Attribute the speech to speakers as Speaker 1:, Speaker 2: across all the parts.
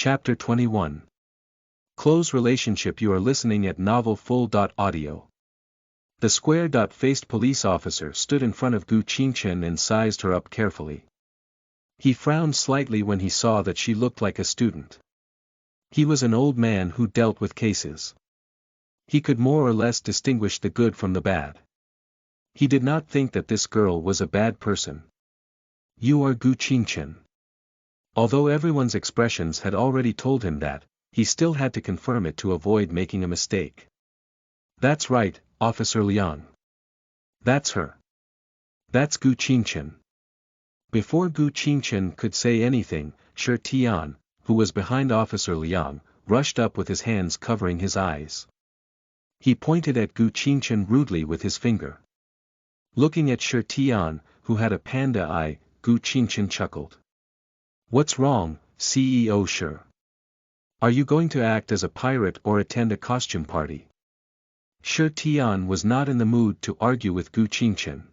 Speaker 1: Chapter 21. Close relationship. You are listening at Novel Full. Audio. The square-faced police officer stood in front of Gu Qingchen and sized her up carefully. He frowned slightly when he saw that she looked like a student. He was an old man who dealt with cases. He could more or less distinguish the good from the bad. He did not think that this girl was a bad person. You are Gu Qingchen. Although everyone's expressions had already told him that, he still had to confirm it to avoid making a mistake. That's right, Officer Liang. That's her. That's Gu Qingchen. Before Gu Qingchen could say anything, Shi Tian, who was behind Officer Liang, rushed up with his hands covering his eyes. He pointed at Gu Qingchen rudely with his finger. Looking at Shi Tian, who had a panda eye, Gu Qingchen chuckled. What's wrong, CEO Shi? Are you going to act as a pirate or attend a costume party? Shi Tian was not in the mood to argue with Gu Qingchen.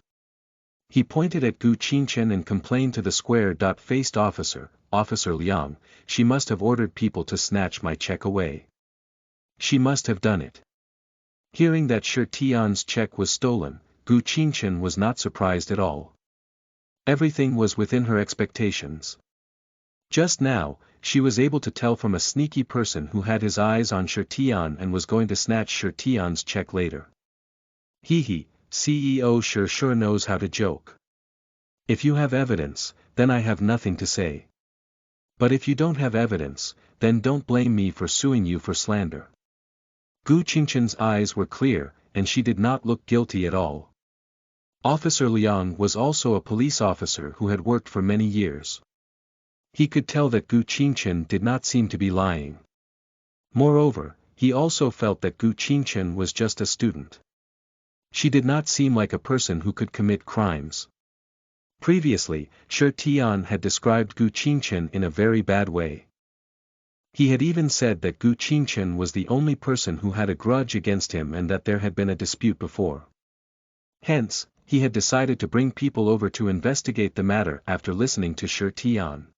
Speaker 1: He pointed at Gu Qingchen and complained to the square-faced officer, Officer Liang, she must have ordered people to snatch my check away. She must have done it. Hearing that Shi Tian's check was stolen, Gu Qingchen was not surprised at all. Everything was within her expectations. Just now, she was able to tell from a sneaky person who had his eyes on Shi Tian and was going to snatch Shi Tian's check later. CEO Shi sure knows how to joke. If you have evidence, then I have nothing to say. But if you don't have evidence, then don't blame me for suing you for slander. Gu Qingchen's eyes were clear, and she did not look guilty at all. Officer Liang was also a police officer who had worked for many years. He could tell that Gu Qingchen did not seem to be lying. Moreover, he also felt that Gu Qingchen was just a student. She did not seem like a person who could commit crimes. Previously, Shi Tian had described Gu Qingchen in a very bad way. He had even said that Gu Qingchen was the only person who had a grudge against him and that there had been a dispute before. Hence, he had decided to bring people over to investigate the matter after listening to Shi Tian.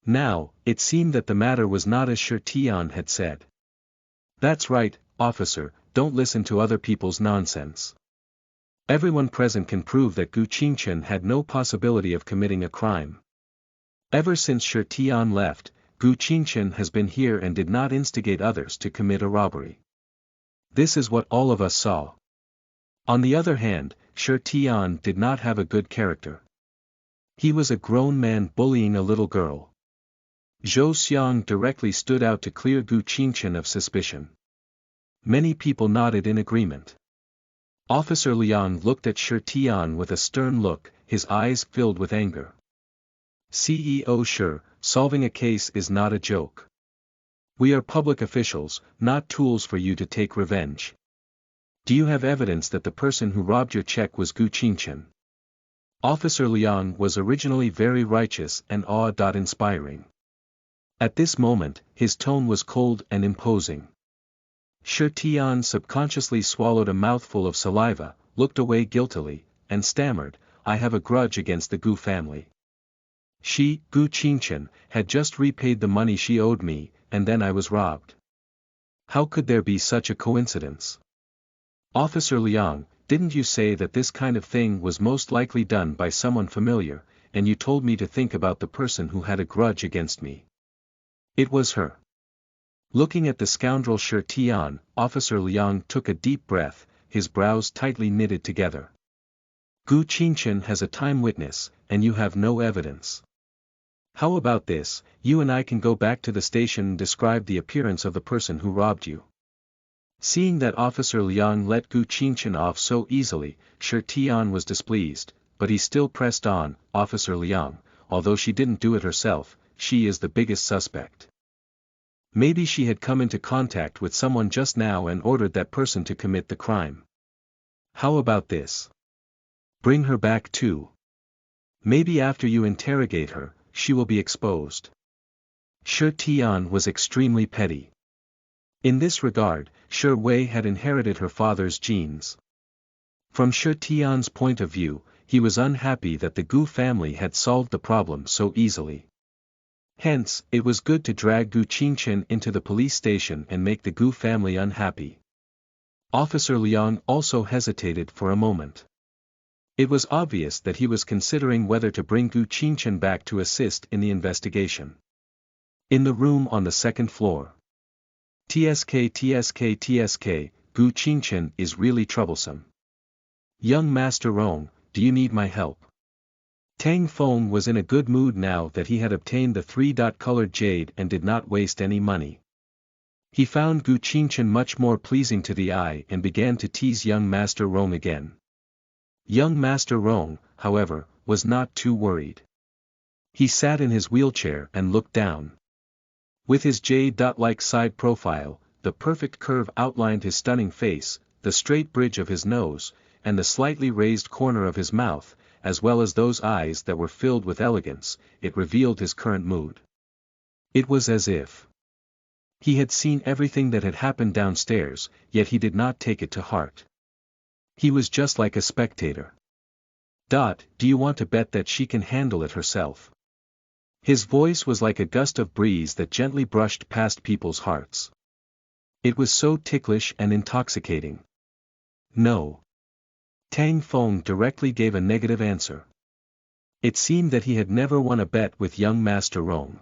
Speaker 1: Now, it seemed that the matter was not as Shi Tian had said. That's right, officer, don't listen to other people's nonsense. Everyone present can prove that Gu Qingchen had no possibility of committing a crime. Ever since Shi Tian left, Gu Qingchen has been here and did not instigate others to commit a robbery. This is what all of us saw. On the other hand, Shi Tian did not have a good character. He was a grown man bullying a little girl. Zhou Xiang directly stood out to clear Gu Qingchen of suspicion. Many people nodded in agreement. Officer Liang looked at Shi Tian with a stern look, his eyes filled with anger. CEO Shi, solving a case is not a joke. We are public officials, not tools for you to take revenge. Do you have evidence that the person who robbed your check was Gu Qingchen? Officer Liang was originally very righteous and awe-inspiring. At this moment, his tone was cold and imposing. Shi Tian subconsciously swallowed a mouthful of saliva, looked away guiltily, and stammered, I have a grudge against the Gu family. She, Gu Qingchen, had just repaid the money she owed me, and then I was robbed. How could there be such a coincidence? Officer Liang, didn't you say that this kind of thing was most likely done by someone familiar, and you told me to think about the person who had a grudge against me? It was her. Looking at the scoundrel Shi Tian, Officer Liang took a deep breath, his brows tightly knitted together. Gu Qingchen has a time witness, and you have no evidence. How about this, you and I can go back to the station and describe the appearance of the person who robbed you. Seeing that Officer Liang let Gu Qingchen off so easily, Shi Tian was displeased, but he still pressed on, Officer Liang, although she didn't do it herself, she is the biggest suspect. Maybe she had come into contact with someone just now and ordered that person to commit the crime. How about this? Bring her back too. Maybe after you interrogate her, she will be exposed. Shi Tian was extremely petty. In this regard, Shi Wei had inherited her father's genes. From Shi Tian's point of view, he was unhappy that the Gu family had solved the problem so easily. Hence, it was good to drag Gu Qingchen into the police station and make the Gu family unhappy. Officer Liang also hesitated for a moment. It was obvious that he was considering whether to bring Gu Qingchen back to assist in the investigation. In the room on the second floor. TSK, Gu Qingchen is really troublesome. Young Master Rong, do you need my help? Tang Feng was in a good mood now that he had obtained the 3-colored jade and did not waste any money. He found Gu Qingchen much more pleasing to the eye and began to tease young Master Rong again. Young Master Rong, however, was not too worried. He sat in his wheelchair and looked down. With his jade-like side profile, the perfect curve outlined his stunning face, the straight bridge of his nose, and the slightly raised corner of his mouth, as well as those eyes that were filled with elegance, it revealed his current mood. It was as if he had seen everything that had happened downstairs, yet he did not take it to heart. He was just like a spectator. Do you want to bet that she can handle it herself? His voice was like a gust of breeze that gently brushed past people's hearts. It was so ticklish and intoxicating. No. Tang Feng directly gave a negative answer. It seemed that he had never won a bet with young Master Rong.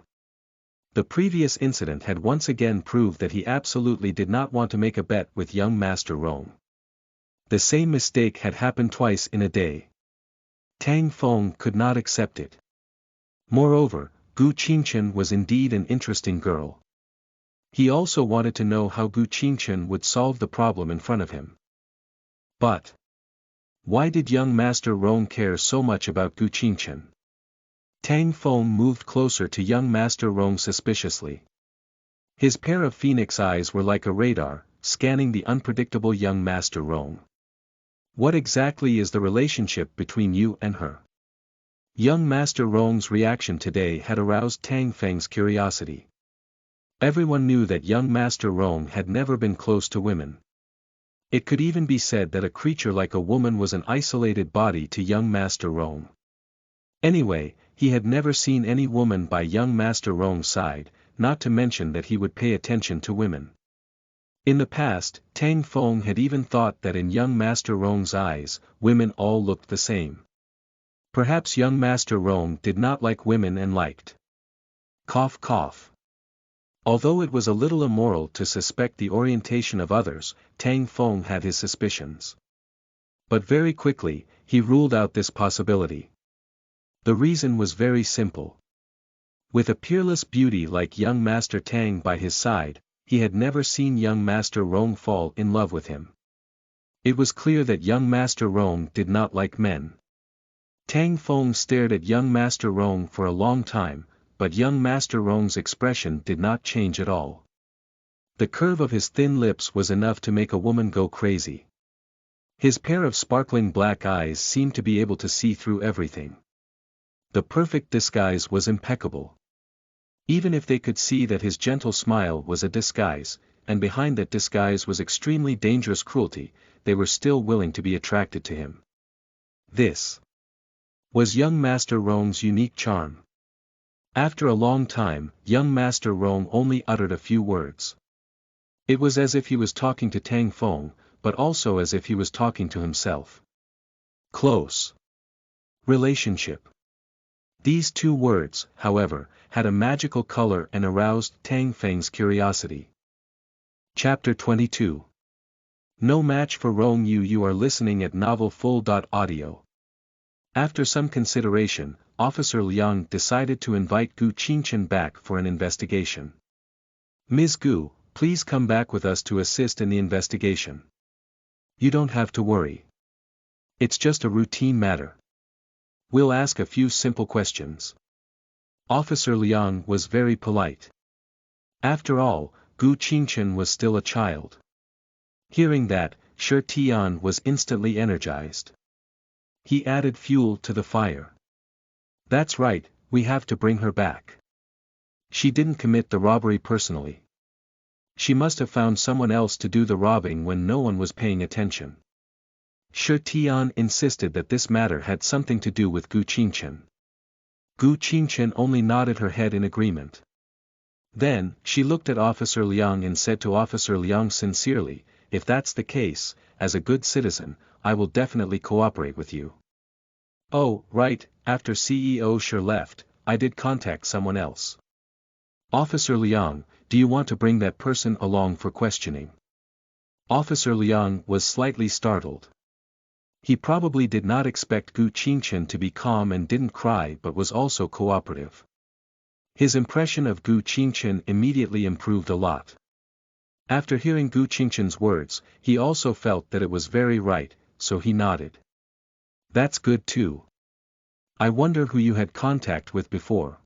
Speaker 1: The previous incident had once again proved that he absolutely did not want to make a bet with young Master Rong. The same mistake had happened twice in a day. Tang Feng could not accept it. Moreover, Gu Qingchen was indeed an interesting girl. He also wanted to know how Gu Qingchen would solve the problem in front of him. But why did young Master Rong care so much about Gu Qingchen? Tang Feng moved closer to young Master Rong suspiciously. His pair of phoenix eyes were like a radar, scanning the unpredictable young Master Rong. What exactly is the relationship between you and her? Young Master Rong's reaction today had aroused Tang Feng's curiosity. Everyone knew that young Master Rong had never been close to women. It could even be said that a creature like a woman was an isolated body to young Master Rong. Anyway, he had never seen any woman by young Master Rong's side, not to mention that he would pay attention to women. In the past, Tang Feng had even thought that in young Master Rong's eyes, women all looked the same. Perhaps young Master Rong did not like women and liked. Cough cough. Although it was a little immoral to suspect the orientation of others, Tang Feng had his suspicions. But very quickly, he ruled out this possibility. The reason was very simple. With a peerless beauty like young Master Tang by his side, he had never seen young Master Rong fall in love with him. It was clear that young Master Rong did not like men. Tang Feng stared at young Master Rong for a long time, but young Master Rong's expression did not change at all. The curve of his thin lips was enough to make a woman go crazy. His pair of sparkling black eyes seemed to be able to see through everything. The perfect disguise was impeccable. Even if they could see that his gentle smile was a disguise, and behind that disguise was extremely dangerous cruelty, they were still willing to be attracted to him. This was young Master Rong's unique charm. After a long time, young Master Rong only uttered a few words. It was as if he was talking to Tang Feng, but also as if he was talking to himself. Close relationship. These two words, however, had a magical color and aroused Tang Feng's curiosity. Chapter 22. No match for Rong Yu. You are listening at novelfull.audio. After some consideration, Officer Liang decided to invite Gu Qingchen back for an investigation. Ms. Gu, please come back with us to assist in the investigation. You don't have to worry. It's just a routine matter. We'll ask a few simple questions. Officer Liang was very polite. After all, Gu Qingchen was still a child. Hearing that, Shi Tian was instantly energized. He added fuel to the fire. That's right, we have to bring her back. She didn't commit the robbery personally. She must have found someone else to do the robbing when no one was paying attention. Shi Tian insisted that this matter had something to do with Gu Qingchen. Gu Qingchen only nodded her head in agreement. Then, she looked at Officer Liang and said to Officer Liang sincerely, if that's the case, as a good citizen, I will definitely cooperate with you. Oh, right, after CEO Sher left, I did contact someone else. Officer Liang, do you want to bring that person along for questioning? Officer Liang was slightly startled. He probably did not expect Gu Qingchen to be calm and didn't cry but was also cooperative. His impression of Gu Qingchen immediately improved a lot. After hearing Gu Qingchen's words, he also felt that it was very right, so he nodded. That's good too. I wonder who you had contact with before.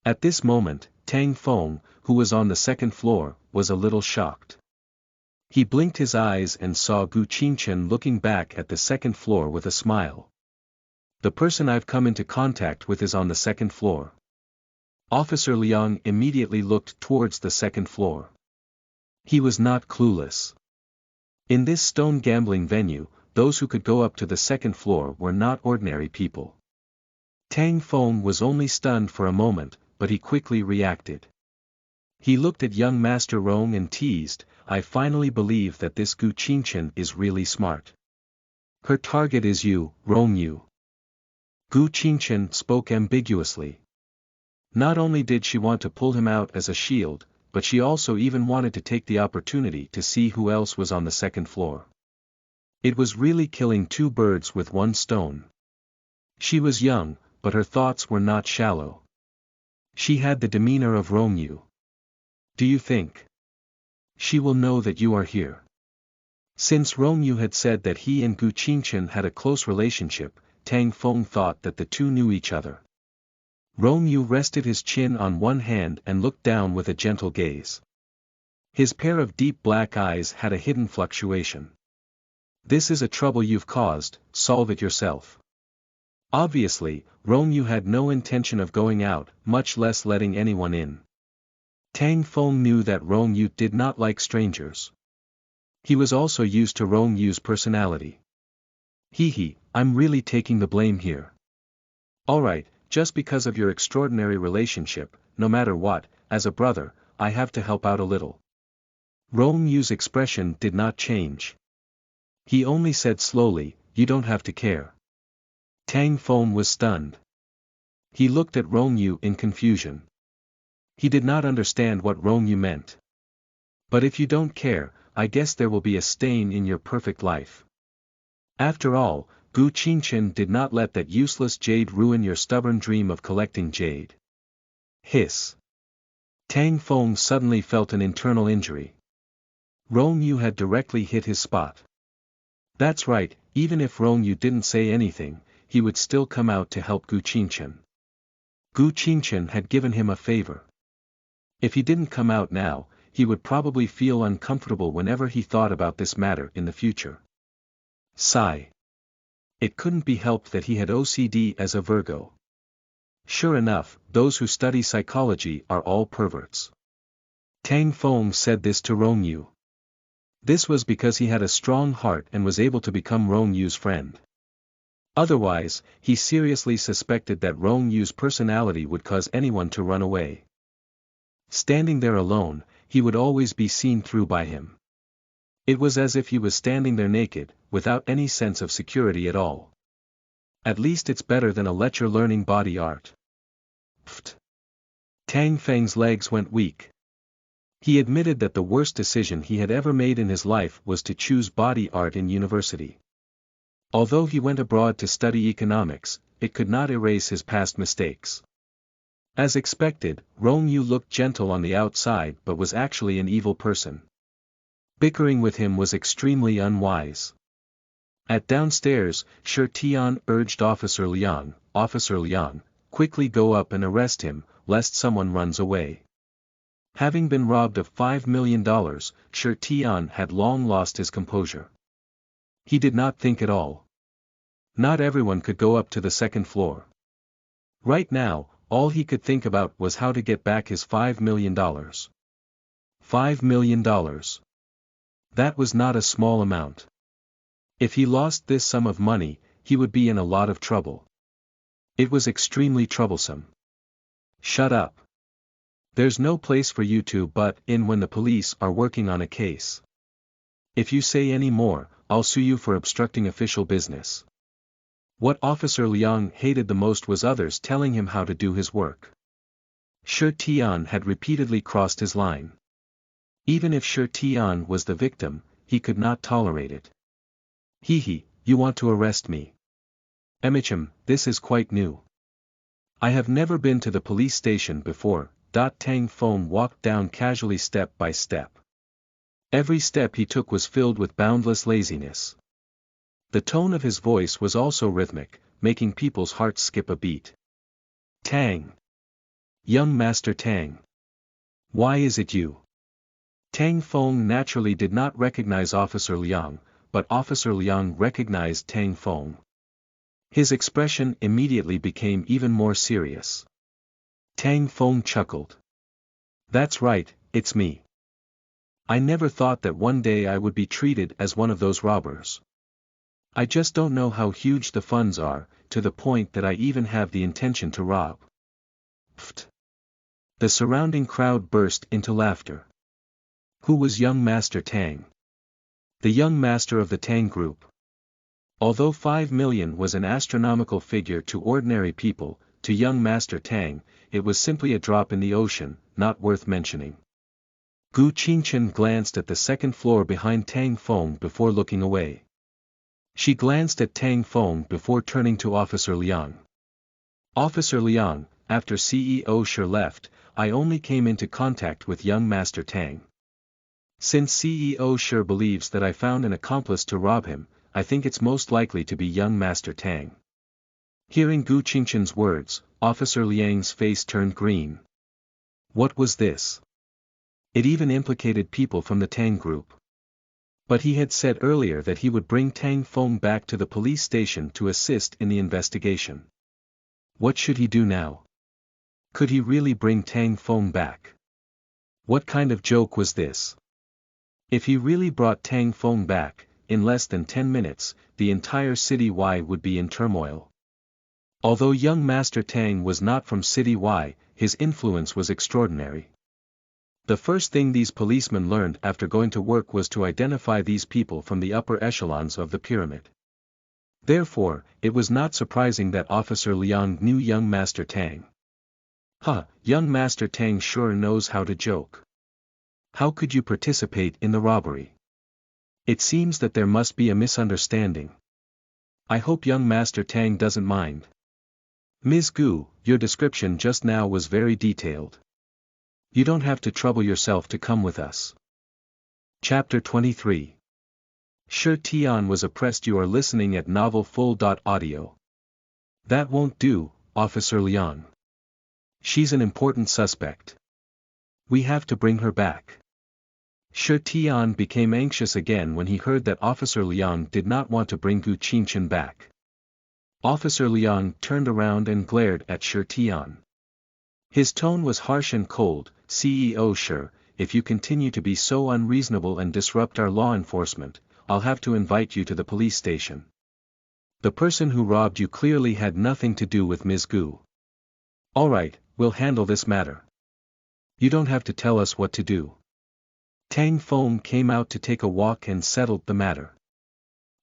Speaker 1: At this moment, Tang Feng, who was on the second floor, was a little shocked. He blinked his eyes and saw Gu Qingchen looking back at the second floor with a smile. The person I've come into contact with is on the second floor. Officer Liang immediately looked towards the second floor. He was not clueless. In this stone gambling venue, those who could go up to the second floor were not ordinary people. Tang Feng was only stunned for a moment, but he quickly reacted. He looked at young Master Rong and teased, I finally believe that this Gu Qingchen is really smart. Her target is you, Rong Yu. Gu Qingchen spoke ambiguously. Not only did she want to pull him out as a shield, but she also even wanted to take the opportunity to see who else was on the second floor. It was really killing two birds with one stone. She was young, but her thoughts were not shallow. She had the demeanor of Rong Yu. Do you think she will know that you are here? Since Rong Yu had said that he and Gu Qingchen had a close relationship, Tang Feng thought that the two knew each other. Rong Yu rested his chin on one hand and looked down with a gentle gaze. His pair of deep black eyes had a hidden fluctuation. This is a trouble you've caused, solve it yourself. Obviously, Rong Yu had no intention of going out, much less letting anyone in. Tang Feng knew that Rong Yu did not like strangers. He was also used to Rong Yu's personality. I'm really taking the blame here. Alright, just because of your extraordinary relationship, no matter what, as a brother, I have to help out a little. Rong Yu's expression did not change. He only said slowly, you don't have to care. Tang Feng was stunned. He looked at Rong Yu in confusion. He did not understand what Rong Yu meant. But if you don't care, I guess there will be a stain in your perfect life. After all, Gu Qingchen did not let that useless jade ruin your stubborn dream of collecting jade. Hiss. Tang Feng suddenly felt an internal injury. Rong Yu had directly hit his spot. That's right, even if Rong Yu didn't say anything, he would still come out to help Gu Qingchen. Gu Qingchen had given him a favor. If he didn't come out now, he would probably feel uncomfortable whenever he thought about this matter in the future. Sigh. It couldn't be helped that he had OCD as a Virgo. Sure enough, those who study psychology are all perverts. Tang Feng said this to Rong Yu. This was because he had a strong heart and was able to become Rong Yu's friend. Otherwise, he seriously suspected that Rong Yu's personality would cause anyone to run away. Standing there alone, he would always be seen through by him. It was as if he was standing there naked, without any sense of security at all. At least it's better than a lecture learning body art. Pfft. Tang Feng's legs went weak. He admitted that the worst decision he had ever made in his life was to choose body art in university. Although he went abroad to study economics, it could not erase his past mistakes. As expected, Rong Yu looked gentle on the outside but was actually an evil person. Bickering with him was extremely unwise. At downstairs, Shi Tian urged Officer Liang, quickly go up and arrest him, lest someone runs away. Having been robbed of $5 million, Shi Tian had long lost his composure. He did not think at all. Not everyone could go up to the second floor. Right now, all he could think about was how to get back his $5 million. $5 million. That was not a small amount. If he lost this sum of money, he would be in a lot of trouble. It was extremely troublesome. Shut up. There's no place for you to butt in when the police are working on a case. If you say any more, I'll sue you for obstructing official business. What Officer Liang hated the most was others telling him how to do his work. Shi Tian had repeatedly crossed his line. Even if Shi Tian was the victim, he could not tolerate it. Hee, you want to arrest me? This is quite new. I have never been to the police station before. Tang Feng walked down casually step by step. Every step he took was filled with boundless laziness. The tone of his voice was also rhythmic, making people's hearts skip a beat. Tang. Young Master Tang. Why is it you? Tang Feng naturally did not recognize Officer Liang, but Officer Liang recognized Tang Feng. His expression immediately became even more serious. Tang Feng chuckled. That's right, it's me. I never thought that one day I would be treated as one of those robbers. I just don't know how huge the funds are, to the point that I even have the intention to rob. Pfft. The surrounding crowd burst into laughter. Who was young Master Tang? The young master of the Tang group. Although 5 million was an astronomical figure to ordinary people, to young Master Tang, it was simply a drop in the ocean, not worth mentioning. Gu Qingchen glanced at the second floor behind Tang Feng before looking away. She glanced at Tang Feng before turning to Officer Liang. Officer Liang, after CEO Shi left, I only came into contact with young Master Tang. Since CEO Shi believes that I found an accomplice to rob him, I think it's most likely to be young Master Tang. Hearing Gu Qingchen's words, Officer Liang's face turned green. What was this? It even implicated people from the Tang group. But he had said earlier that he would bring Tang Feng back to the police station to assist in the investigation. What should he do now? Could he really bring Tang Feng back? What kind of joke was this? If he really brought Tang Feng back, in less than 10 minutes, the entire City Y would be in turmoil. Although young Master Tang was not from City Y, his influence was extraordinary. The first thing these policemen learned after going to work was to identify these people from the upper echelons of the pyramid. Therefore, it was not surprising that Officer Liang knew young Master Tang. Young Master Tang sure knows how to joke. How could you participate in the robbery? It seems that there must be a misunderstanding. I hope young Master Tang doesn't mind. Ms. Gu, your description just now was very detailed. You don't have to trouble yourself to come with us. Chapter 23. Shi Tian was oppressed. You are listening at Novel Full.audio. That won't do, Officer Liang. She's an important suspect. We have to bring her back. Shi Tian became anxious again when he heard that Officer Liang did not want to bring Gu Qingchen back. Officer Liang turned around and glared at Shi Tian. His tone was harsh and cold. CEO Shi, if you continue to be so unreasonable and disrupt our law enforcement, I'll have to invite you to the police station. The person who robbed you clearly had nothing to do with Ms. Gu. Alright, we'll handle this matter. You don't have to tell us what to do. Tang Feng came out to take a walk and settled the matter.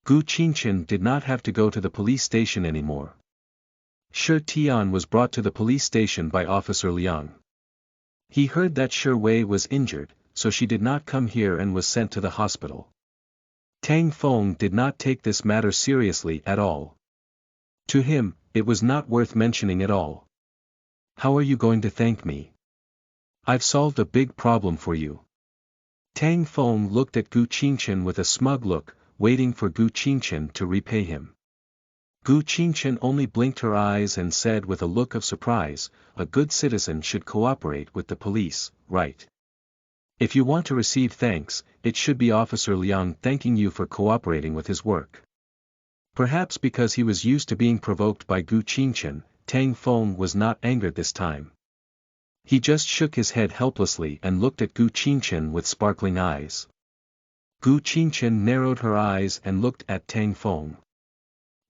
Speaker 1: Gu Qingchen did not have to go to the police station anymore. Shi Tian was brought to the police station by Officer Liang. He heard that Shi Wei was injured, so she did not come here and was sent to the hospital. Tang Feng did not take this matter seriously at all. To him, it was not worth mentioning at all. How are you going to thank me? I've solved a big problem for you. Tang Feng looked at Gu Qingchen with a smug look, waiting for Gu Qingchen to repay him. Gu Qingchen only blinked her eyes and said with a look of surprise, a good citizen should cooperate with the police, right? If you want to receive thanks, it should be Officer Liang thanking you for cooperating with his work. Perhaps because he was used to being provoked by Gu Qingchen, Tang Feng was not angered this time. He just shook his head helplessly and looked at Gu Qingchen with sparkling eyes. Gu Qingchen narrowed her eyes and looked at Tang Feng.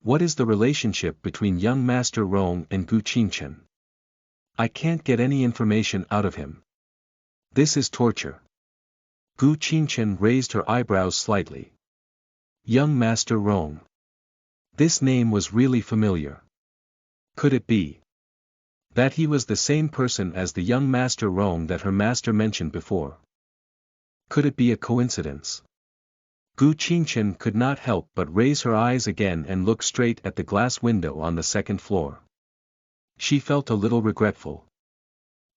Speaker 1: What is the relationship between young Master Rong and Gu Qingchen? I can't get any information out of him. This is torture. Gu Qingchen raised her eyebrows slightly. Young Master Rong. This name was really familiar. Could it be that he was the same person as the young Master Rong that her master mentioned before? Could it be a coincidence? Gu Qingchen could not help but raise her eyes again and look straight at the glass window on the second floor. She felt a little regretful.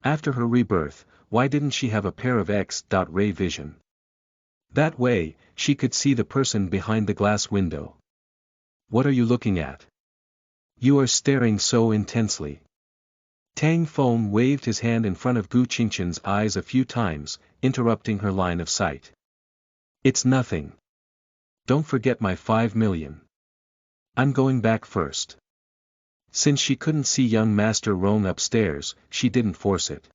Speaker 1: After her rebirth, why didn't she have a pair of X-ray vision? That way, she could see the person behind the glass window. What are you looking at? You are staring so intensely. Tang Feng waved his hand in front of Gu Qingchen's eyes a few times, interrupting her line of sight. It's nothing. Don't forget my 5 million. I'm going back first. Since she couldn't see young Master Rong upstairs, she didn't force it.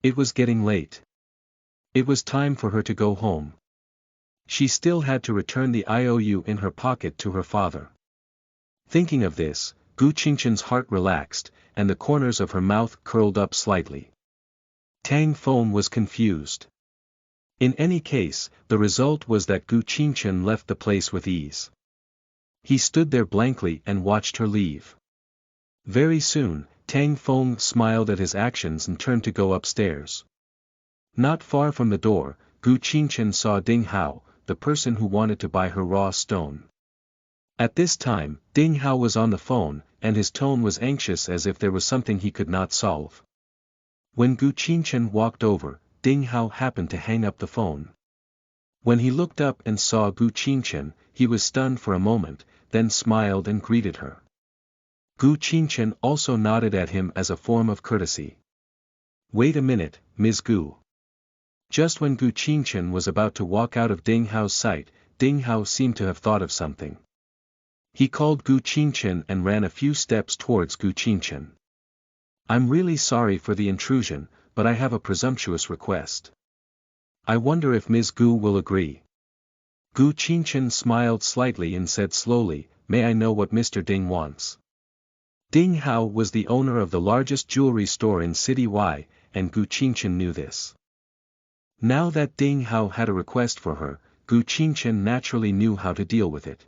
Speaker 1: It was getting late. It was time for her to go home. She still had to return the IOU in her pocket to her father. Thinking of this, Gu Qingchen's heart relaxed, and the corners of her mouth curled up slightly. Tang Feng was confused. In any case, the result was that Gu Qingchen left the place with ease. He stood there blankly and watched her leave. Very soon, Tang Feng smiled at his actions and turned to go upstairs. Not far from the door, Gu Qingchen saw Ding Hao, the person who wanted to buy her raw stone. At this time, Ding Hao was on the phone, and his tone was anxious as if there was something he could not solve. When Gu Qingchen walked over, Ding Hao happened to hang up the phone. When he looked up and saw Gu Qingchen, he was stunned for a moment, then smiled and greeted her. Gu Qingchen also nodded at him as a form of courtesy. Wait a minute, Ms. Gu. Just when Gu Qingchen was about to walk out of Ding Hao's sight, Ding Hao seemed to have thought of something. He called Gu Qingchen and ran a few steps towards Gu Qingchen. I'm really sorry for the intrusion, but I have a presumptuous request. I wonder if Ms. Gu will agree. Gu Qingchen smiled slightly and said slowly, may I know what Mr. Ding wants? Ding Hao was the owner of the largest jewelry store in City Y, and Gu Qingchen knew this. Now that Ding Hao had a request for her, Gu Qingchen naturally knew how to deal with it.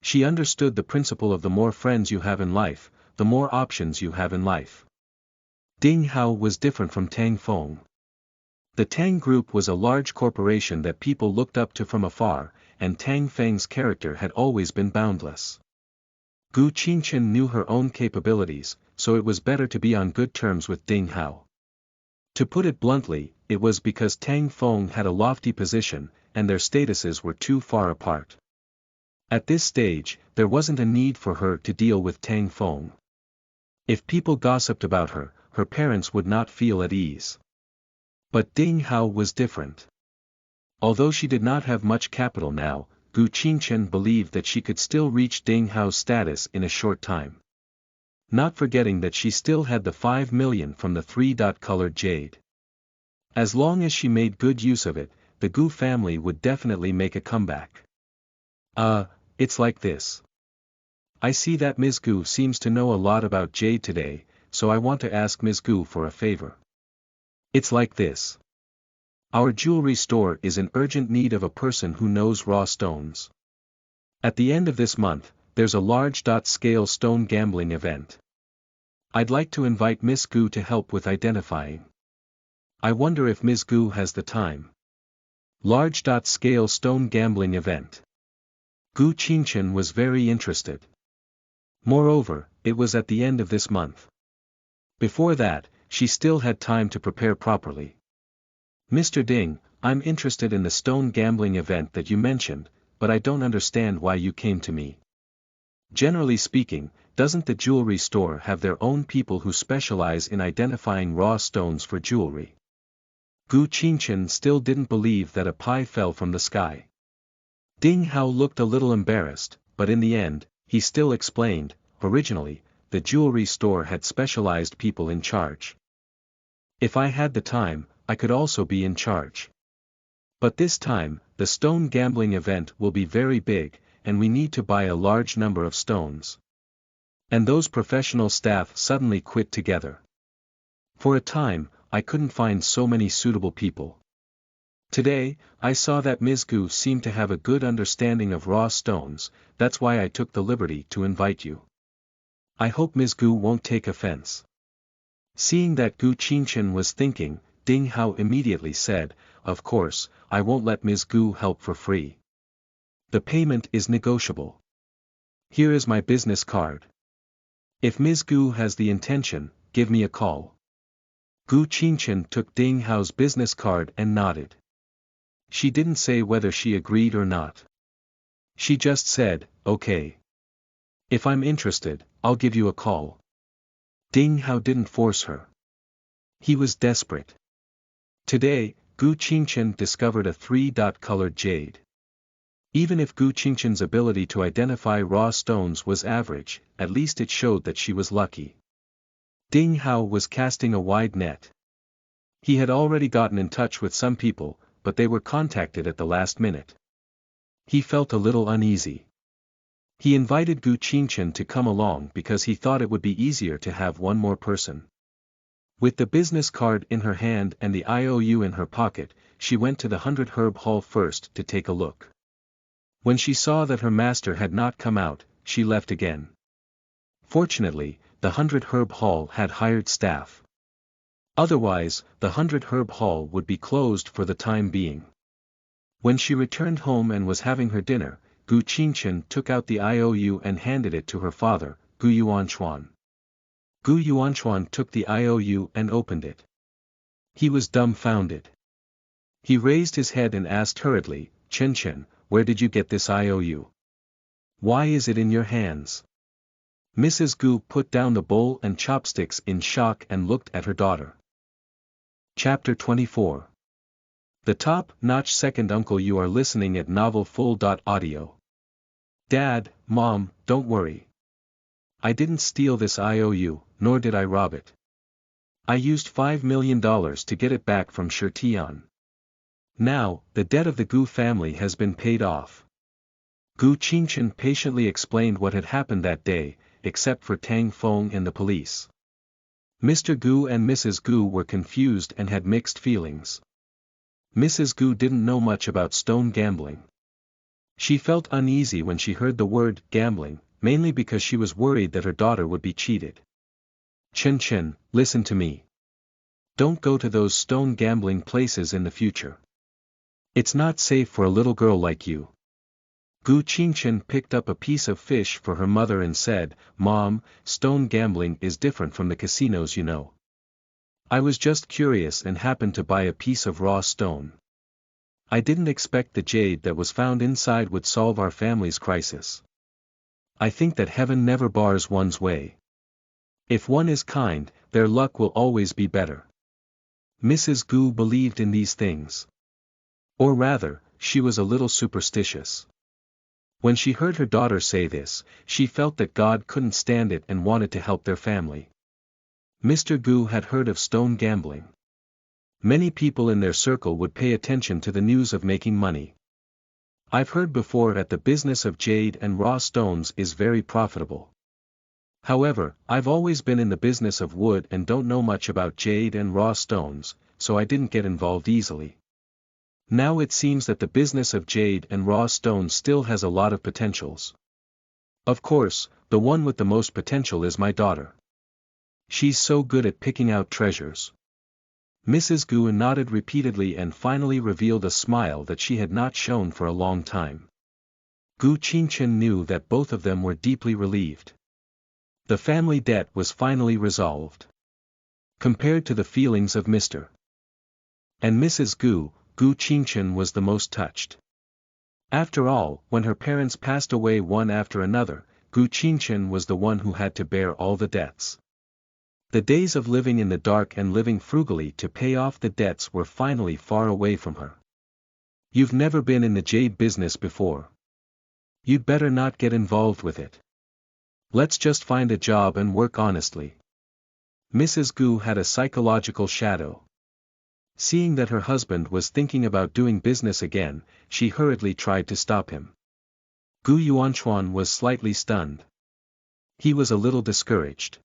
Speaker 1: She understood the principle of the more friends you have in life, the more options you have in life. Ding Hao was different from Tang Feng. The Tang Group was a large corporation that people looked up to from afar, and Tang Feng's character had always been boundless. Gu Qingchen knew her own capabilities, so it was better to be on good terms with Ding Hao. To put it bluntly, it was because Tang Feng had a lofty position, and their statuses were too far apart. At this stage, there wasn't a need for her to deal with Tang Feng. If people gossiped about her, her parents would not feel at ease. But Ding Hao was different. Although she did not have much capital now, Gu Qingchen believed that she could still reach Ding Hao's status in a short time. Not forgetting that she still had the 5 million from the 3-colored jade. As long as she made good use of it, the Gu family would definitely make a comeback. It's like this. I see that Ms. Gu seems to know a lot about jade today, so I want to ask Ms. Gu for a favor. It's like this. Our jewelry store is in urgent need of a person who knows raw stones. At the end of this month, there's a large-scale stone gambling event. I'd like to invite Miss Gu to help with identifying. I wonder if Ms. Gu has the time. Large-scale stone gambling event. Gu Qingchen was very interested. Moreover, it was at the end of this month. Before that, she still had time to prepare properly. Mr. Ding, I'm interested in the stone gambling event that you mentioned, but I don't understand why you came to me. Generally speaking, doesn't the jewelry store have their own people who specialize in identifying raw stones for jewelry? Gu Qingchen still didn't believe that a pie fell from the sky. Ding Hao looked a little embarrassed, but in the end, he still explained, originally, the jewelry store had specialized people in charge. If I had the time, I could also be in charge. But this time, the stone gambling event will be very big, and we need to buy a large number of stones. And those professional staff suddenly quit together. For a time, I couldn't find so many suitable people. Today, I saw that Ms. Gu seemed to have a good understanding of raw stones, that's why I took the liberty to invite you. I hope Ms. Gu won't take offense. Seeing that Gu Qingchen was thinking, Ding Hao immediately said, of course, I won't let Ms. Gu help for free. The payment is negotiable. Here is my business card. If Ms. Gu has the intention, give me a call. Gu Qingchen took Ding Hao's business card and nodded. She didn't say whether she agreed or not. She just said, okay. If I'm interested, I'll give you a call. Ding Hao didn't force her. He was desperate. Today, Gu Qingchen discovered a 3-colored jade. Even if Gu Qingchen's ability to identify raw stones was average, at least it showed that she was lucky. Ding Hao was casting a wide net. He had already gotten in touch with some people, but they were contacted at the last minute. He felt a little uneasy. He invited Gu Qingchen to come along because he thought it would be easier to have one more person. With the business card in her hand and the IOU in her pocket, she went to the 100 Herb Hall first to take a look. When she saw that her master had not come out, she left again. Fortunately, the 100 Herb Hall had hired staff. Otherwise, the 100 Herb Hall would be closed for the time being. When she returned home and was having her dinner, Gu Qingchen took out the IOU and handed it to her father, Gu Yuanchuan. Gu Yuanchuan took the IOU and opened it. He was dumbfounded. He raised his head and asked hurriedly, Chen Chen, where did you get this IOU? Why is it in your hands? Mrs. Gu put down the bowl and chopsticks in shock and looked at her daughter. Chapter 24. The top-notch second uncle. You are listening at Novel Full. Audio. Dad, Mom, don't worry. I didn't steal this IOU, nor did I rob it. I used $5 million to get it back from Shirtian. Now, the debt of the Gu family has been paid off. Gu Qingchen patiently explained what had happened that day, except for Tang Feng and the police. Mr. Gu and Mrs. Gu were confused and had mixed feelings. Mrs. Gu didn't know much about stone gambling. She felt uneasy when she heard the word gambling, mainly because she was worried that her daughter would be cheated. Chen Chen, listen to me. Don't go to those stone gambling places in the future. It's not safe for a little girl like you. Gu Qingchen picked up a piece of fish for her mother and said, Mom, stone gambling is different from the casinos, you know. I was just curious and happened to buy a piece of raw stone. I didn't expect the jade that was found inside would solve our family's crisis. I think that heaven never bars one's way. If one is kind, their luck will always be better. Mrs. Gu believed in these things. Or rather, she was a little superstitious. When she heard her daughter say this, she felt that God couldn't stand it and wanted to help their family. Mr. Gu had heard of stone gambling. Many people in their circle would pay attention to the news of making money. I've heard before that the business of jade and raw stones is very profitable. However, I've always been in the business of wood and don't know much about jade and raw stones, so I didn't get involved easily. Now it seems that the business of jade and raw stones still has a lot of potentials. Of course, the one with the most potential is my daughter. She's so good at picking out treasures. Mrs. Gu nodded repeatedly and finally revealed a smile that she had not shown for a long time. Gu Qingchen knew that both of them were deeply relieved. The family debt was finally resolved. Compared to the feelings of Mr. and Mrs. Gu, Gu Qingchen was the most touched. After all, when her parents passed away one after another, Gu Qingchen was the one who had to bear all the debts. The days of living in the dark and living frugally to pay off the debts were finally far away from her. You've never been in the jade business before. You'd better not get involved with it. Let's just find a job and work honestly. Mrs. Gu had a psychological shadow. Seeing that her husband was thinking about doing business again, she hurriedly tried to stop him. Gu Yuanchuan was slightly stunned. He was a little discouraged.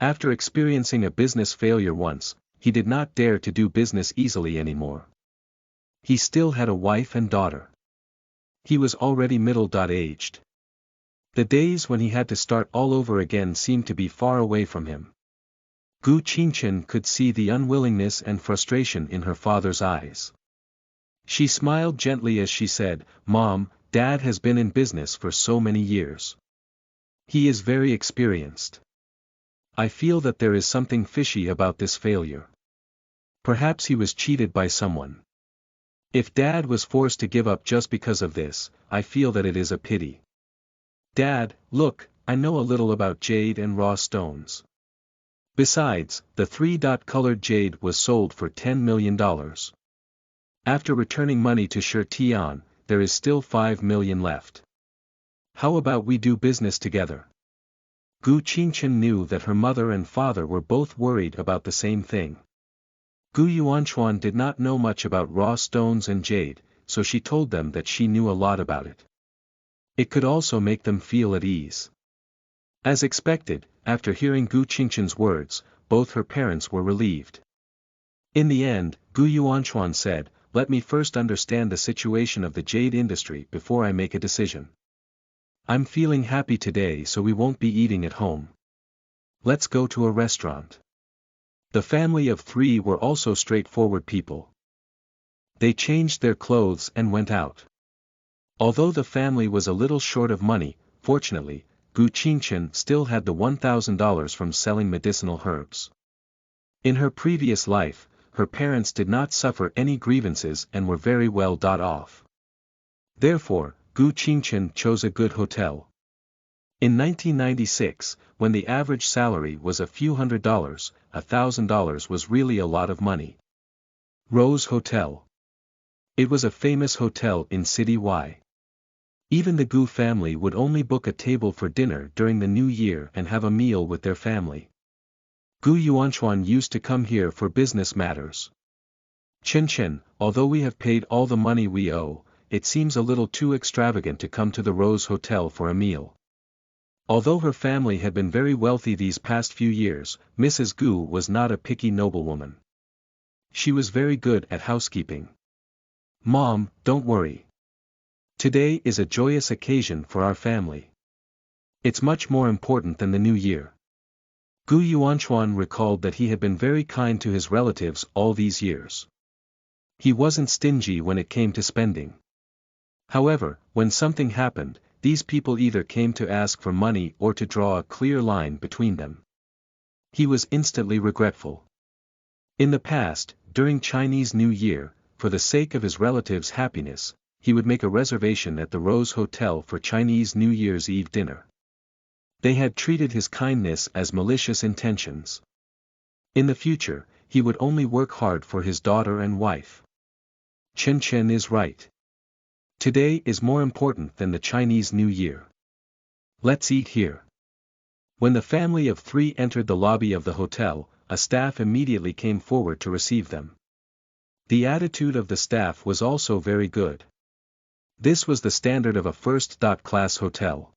Speaker 1: After experiencing a business failure once, he did not dare to do business easily anymore. He still had a wife and daughter. He was already middle-aged. The days when he had to start all over again seemed to be far away from him. Gu Qingchen could see the unwillingness and frustration in her father's eyes. She smiled gently as she said, "Mom, Dad has been in business for so many years. He is very experienced. I feel that there is something fishy about this failure. Perhaps he was cheated by someone. If Dad was forced to give up just because of this, I feel that it is a pity. Dad, look, I know a little about jade and raw stones. Besides, the 3-colored jade was sold for $10 million. After returning money to Shi Tian, there is still $5 million left. How about we do business together?" Gu Qingchen knew that her mother and father were both worried about the same thing. Gu Yuanchuan did not know much about raw stones and jade, so she told them that she knew a lot about it. It could also make them feel at ease. As expected, after hearing Gu Qingchen's words, both her parents were relieved. In the end, Gu Yuanchuan said, "Let me first understand the situation of the jade industry before I make a decision. I'm feeling happy today, so we won't be eating at home. Let's go to a restaurant." The family of 3 were also straightforward people. They changed their clothes and went out. Although the family was a little short of money, fortunately, Gu Qingchen still had the $1,000 from selling medicinal herbs. In her previous life, her parents did not suffer any grievances and were very well off. Therefore, Gu Qingchen chose a good hotel. In 1996, when the average salary was a few $100s, $1,000 was really a lot of money. Rose Hotel. It was a famous hotel in City Y. Even the Gu family would only book a table for dinner during the new year and have a meal with their family. Gu Yuanchuan used to come here for business matters. "Chen, although we have paid all the money we owe, it seems a little too extravagant to come to the Rose Hotel for a meal." Although her family had been very wealthy these past few years, Mrs. Gu was not a picky noblewoman. She was very good at housekeeping. "Mom, don't worry. Today is a joyous occasion for our family. It's much more important than the new year." Gu Yuanchuan recalled that he had been very kind to his relatives all these years. He wasn't stingy when it came to spending. However, when something happened, these people either came to ask for money or to draw a clear line between them. He was instantly regretful. In the past, during Chinese New Year, for the sake of his relatives' happiness, he would make a reservation at the Rose Hotel for Chinese New Year's Eve dinner. They had treated his kindness as malicious intentions. In the future, he would only work hard for his daughter and wife. Chen is right. Today is more important than the Chinese New Year. Let's eat here. When the family of 3 entered the lobby of the hotel, a staff immediately came forward to receive them. The attitude of the staff was also very good. This was the standard of a first-class hotel.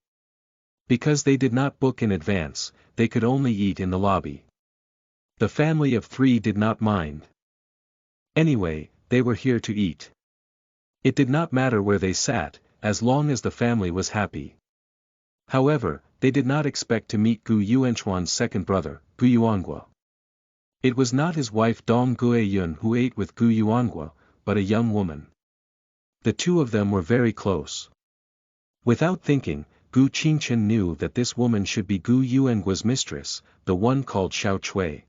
Speaker 1: Because they did not book in advance, they could only eat in the lobby. The family of 3 did not mind. Anyway, they were here to eat. It did not matter where they sat, as long as the family was happy. However, they did not expect to meet Gu Yuanchuan's second brother, Gu Yuangue. It was not his wife Dong Guiyun who ate with Gu Yuangue, but a young woman. The two of them were very close. Without thinking, Gu Qingchen knew that this woman should be Gu Yuangue's mistress, the one called Xiao Chui.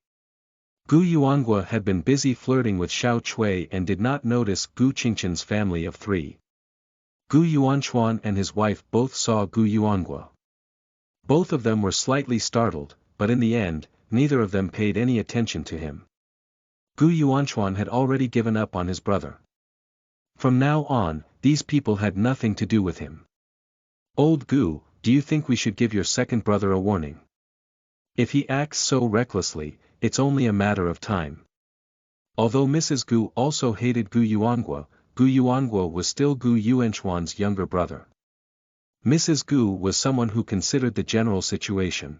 Speaker 1: Gu Yuangue had been busy flirting with Xiao Chui and did not notice Gu Qingchen's family of 3. Gu Yuanchuan and his wife both saw Gu Yuangue. Both of them were slightly startled, but in the end, neither of them paid any attention to him. Gu Yuanchuan had already given up on his brother. From now on, these people had nothing to do with him. "Old Gu, do you think we should give your second brother a warning? If he acts so recklessly, it's only a matter of time." Although Mrs. Gu also hated Gu Yuangue was still Gu Yuanchuan's younger brother. Mrs. Gu was someone who considered the general situation.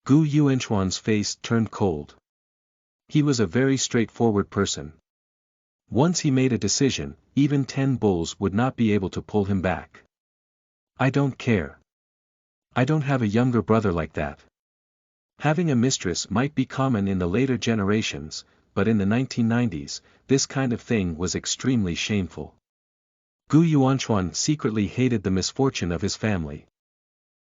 Speaker 1: Gu Yuanchuan's face turned cold. He was a very straightforward person. Once he made a decision, even 10 bulls would not be able to pull him back. I don't care. I don't have a younger brother like that. Having a mistress might be common in the later generations, but in the 1990s, this kind of thing was extremely shameful. Gu Yuanchuan secretly hated the misfortune of his family.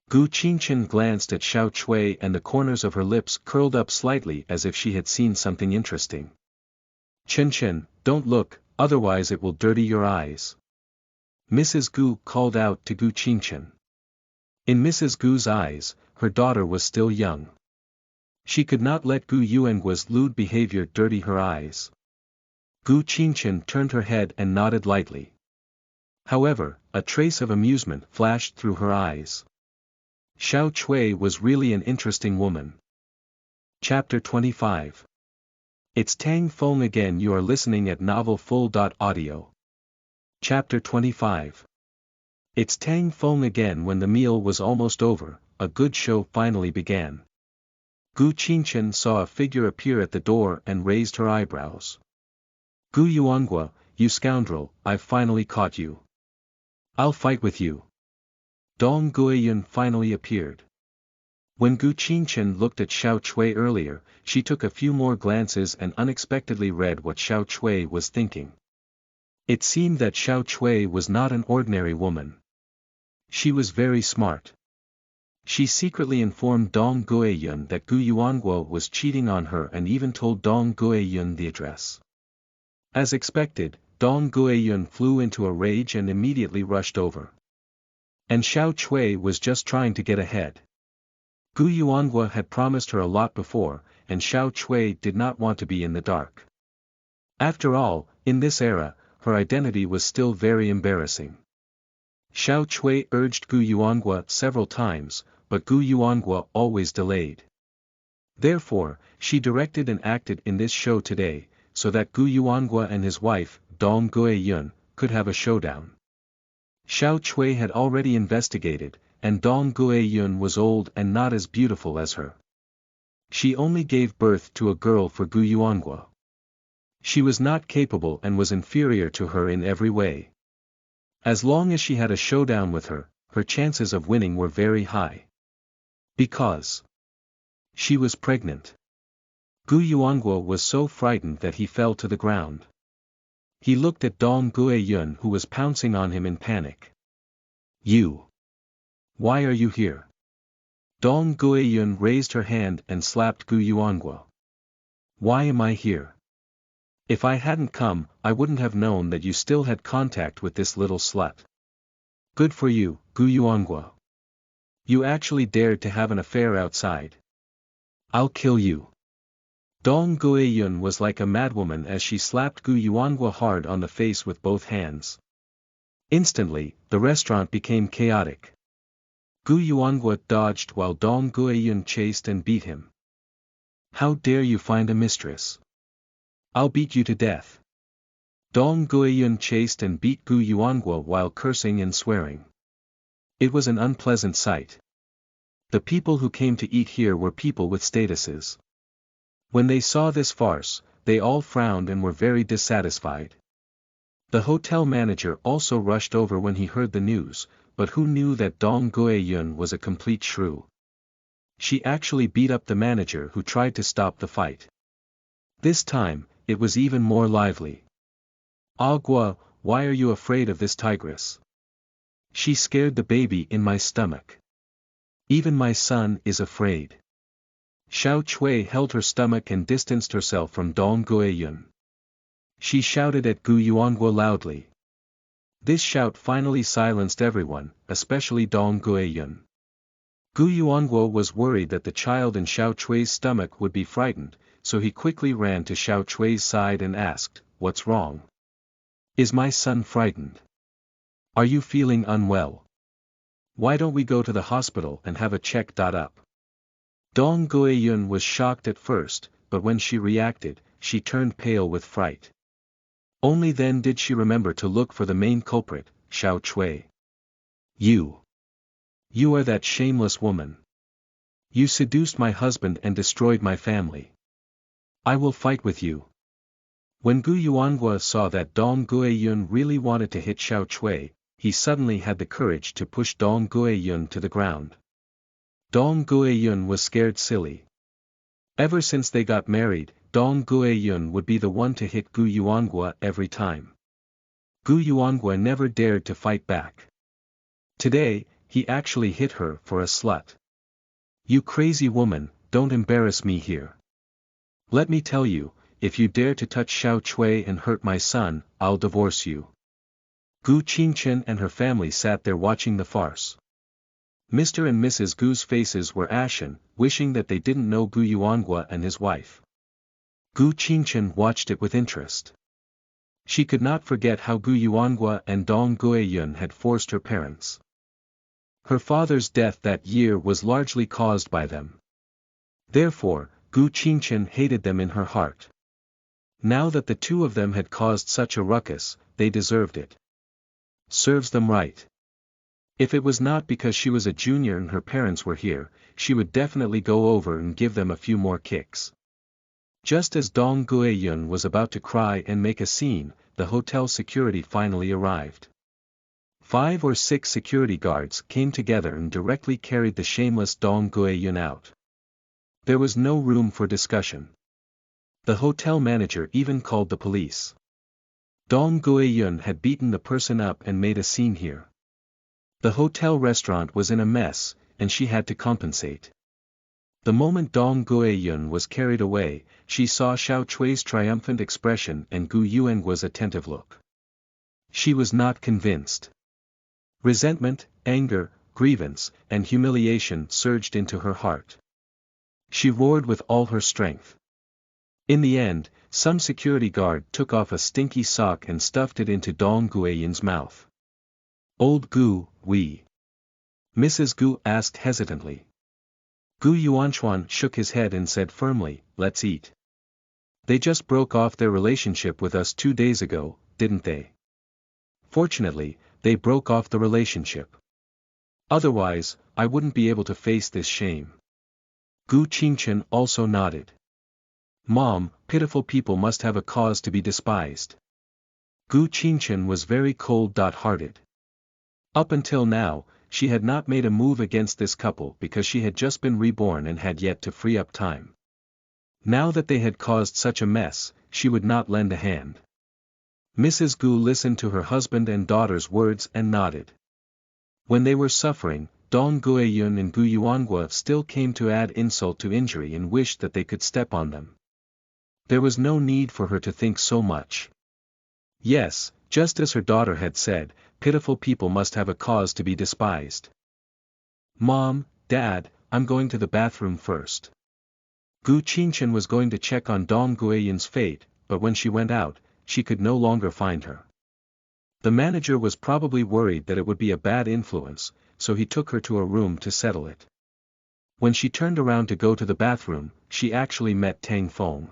Speaker 1: Gu Qingchen glanced at Xiao Chui and the corners of her lips curled up slightly as if she had seen something interesting. Chen, don't look, otherwise it will dirty your eyes. Mrs. Gu called out to Gu Qingchen. In Mrs. Gu's eyes, her daughter was still young. She could not let Gu Yuanguo's lewd behavior dirty her eyes. Gu Qingchen turned her head and nodded lightly. However, a trace of amusement flashed through her eyes. Xiao Chui was really an interesting woman. Chapter 25. It's Tang Feng again. You are listening at novelfull.audio. Chapter 25. It's Tang Feng again. When the meal was almost over, a good show finally began. Gu Qingchen saw a figure appear at the door and raised her eyebrows. Gu Yuanguo, you scoundrel, I've finally caught you. I'll fight with you. Dong Guiyun finally appeared. When Gu Qingchen looked at Xiao Chui earlier, she took a few more glances and unexpectedly read what Xiao Chui was thinking. It seemed that Xiao Chui was not an ordinary woman. She was very smart. She secretly informed Dong Guiyun that Gu Yuanguo was cheating on her and even told Dong Guiyun the address. As expected, Dong Guiyun flew into a rage and immediately rushed over. And Xiao Chui was just trying to get ahead. Gu Yuanguo had promised her a lot before, and Xiao Chui did not want to be in the dark. After all, in this era, her identity was still very embarrassing. Xiao Chui urged Gu Yuanguo several times, but Gu Yuanguo always delayed. Therefore, she directed and acted in this show today, so that Gu Yuanguo and his wife, Dong Guiyun, could have a showdown. Xiao Chui had already investigated, and Dong Guiyun was old and not as beautiful as her. She only gave birth to a girl for Gu Yuanguo. She was not capable and was inferior to her in every way. As long as she had a showdown with her, her chances of winning were very high. Because she was pregnant. Gu Yuanguo was so frightened that he fell to the ground. He looked at Dong Guiyun who was pouncing on him in panic. You! Why are you here? Dong Guiyun raised her hand and slapped Gu Yuanguo. Why am I here? If I hadn't come, I wouldn't have known that you still had contact with this little slut. Good for you, Gu Yuanguo. You actually dared to have an affair outside. I'll kill you. Dong Guiyun was like a madwoman as she slapped Gu Yuanguo hard on the face with both hands. Instantly, the restaurant became chaotic. Gu Yuanguo dodged while Dong Guiyun chased and beat him. How dare you find a mistress? I'll beat you to death. Dong Guiyun chased and beat Gu Yuanguo while cursing and swearing. It was an unpleasant sight. The people who came to eat here were people with statuses. When they saw this farce, they all frowned and were very dissatisfied. The hotel manager also rushed over when he heard the news, but who knew that Dong Guiyun was a complete shrew? She actually beat up the manager who tried to stop the fight. This time, it was even more lively. Ah Guo, why are you afraid of this tigress? She scared the baby in my stomach. Even my son is afraid. Xiao Chui held her stomach and distanced herself from Dong Guiyun. She shouted at Gu Yuanguo loudly. This shout finally silenced everyone, especially Dong Guiyun. Gu Yuanguo was worried that the child in Xiao Chui's stomach would be frightened, so he quickly ran to Xiao Chui's side and asked, "What's wrong? Is my son frightened? Are you feeling unwell? Why don't we go to the hospital and have a check-up?" Dong Guiyun was shocked at first, but when she reacted, she turned pale with fright. Only then did she remember to look for the main culprit, Xiao Chui. You! You are that shameless woman. You seduced my husband and destroyed my family. I will fight with you. When Gu Yuanhua saw that Dong Guiyun really wanted to hit Xiao Chui, he suddenly had the courage to push Dong Guiyun to the ground. Dong Guiyun was scared silly. Ever since they got married, Dong Guiyun would be the one to hit Gu Yuanhua every time. Gu Yuanhua never dared to fight back. Today, he actually hit her for a slut. You crazy woman, don't embarrass me here. Let me tell you, if you dare to touch Xiao Chui and hurt my son, I'll divorce you. Gu Qingchen and her family sat there watching the farce. Mr. and Mrs. Gu's faces were ashen, wishing that they didn't know Gu Yuanhua and his wife. Gu Qingchen watched it with interest. She could not forget how Gu Yuanhua and Dong Guiyun had forced her parents. Her father's death that year was largely caused by them. Therefore, Gu Qingchen hated them in her heart. Now that the two of them had caused such a ruckus, they deserved it. Serves them right. If it was not because she was a junior and her parents were here, she would definitely go over and give them a few more kicks. Just as Dong Guiyun was about to cry and make a scene, the hotel security finally arrived. 5 or 6 security guards came together and directly carried the shameless Dong Guiyun out. There was no room for discussion. The hotel manager even called the police. Dong Guiyun had beaten the person up and made a scene here. The hotel restaurant was in a mess, and she had to compensate. The moment Dong Guiyun was carried away, she saw Xiao Chui's triumphant expression and Gu Yuanhua's attentive look. She was not convinced. Resentment, anger, grievance, and humiliation surged into her heart. She roared with all her strength. In the end, some security guard took off a stinky sock and stuffed it into Dong Guiyun's mouth. Old Gu, we. Mrs. Gu asked hesitantly. Gu Yuanchuan shook his head and said firmly, let's eat. They just broke off their relationship with us 2 days ago, didn't they? Fortunately, they broke off the relationship. Otherwise, I wouldn't be able to face this shame. Gu Qingchen also nodded. Mom, pitiful people must have a cause to be despised. Gu Qingchen was very cold-hearted. Up until now, she had not made a move against this couple because she had just been reborn and had yet to free up time. Now that they had caused such a mess, she would not lend a hand. Mrs. Gu listened to her husband and daughter's words and nodded. When they were suffering, Dong Guiyun and Gu Yuanhua still came to add insult to injury and wished that they could step on them. There was no need for her to think so much. Yes, just as her daughter had said, pitiful people must have a cause to be despised. Mom, Dad, I'm going to the bathroom first. Gu Qingchen was going to check on Dong Guiyun's fate, but when she went out, she could no longer find her. The manager was probably worried that it would be a bad influence, so he took her to a room to settle it. When she turned around to go to the bathroom, she actually met Tang Feng.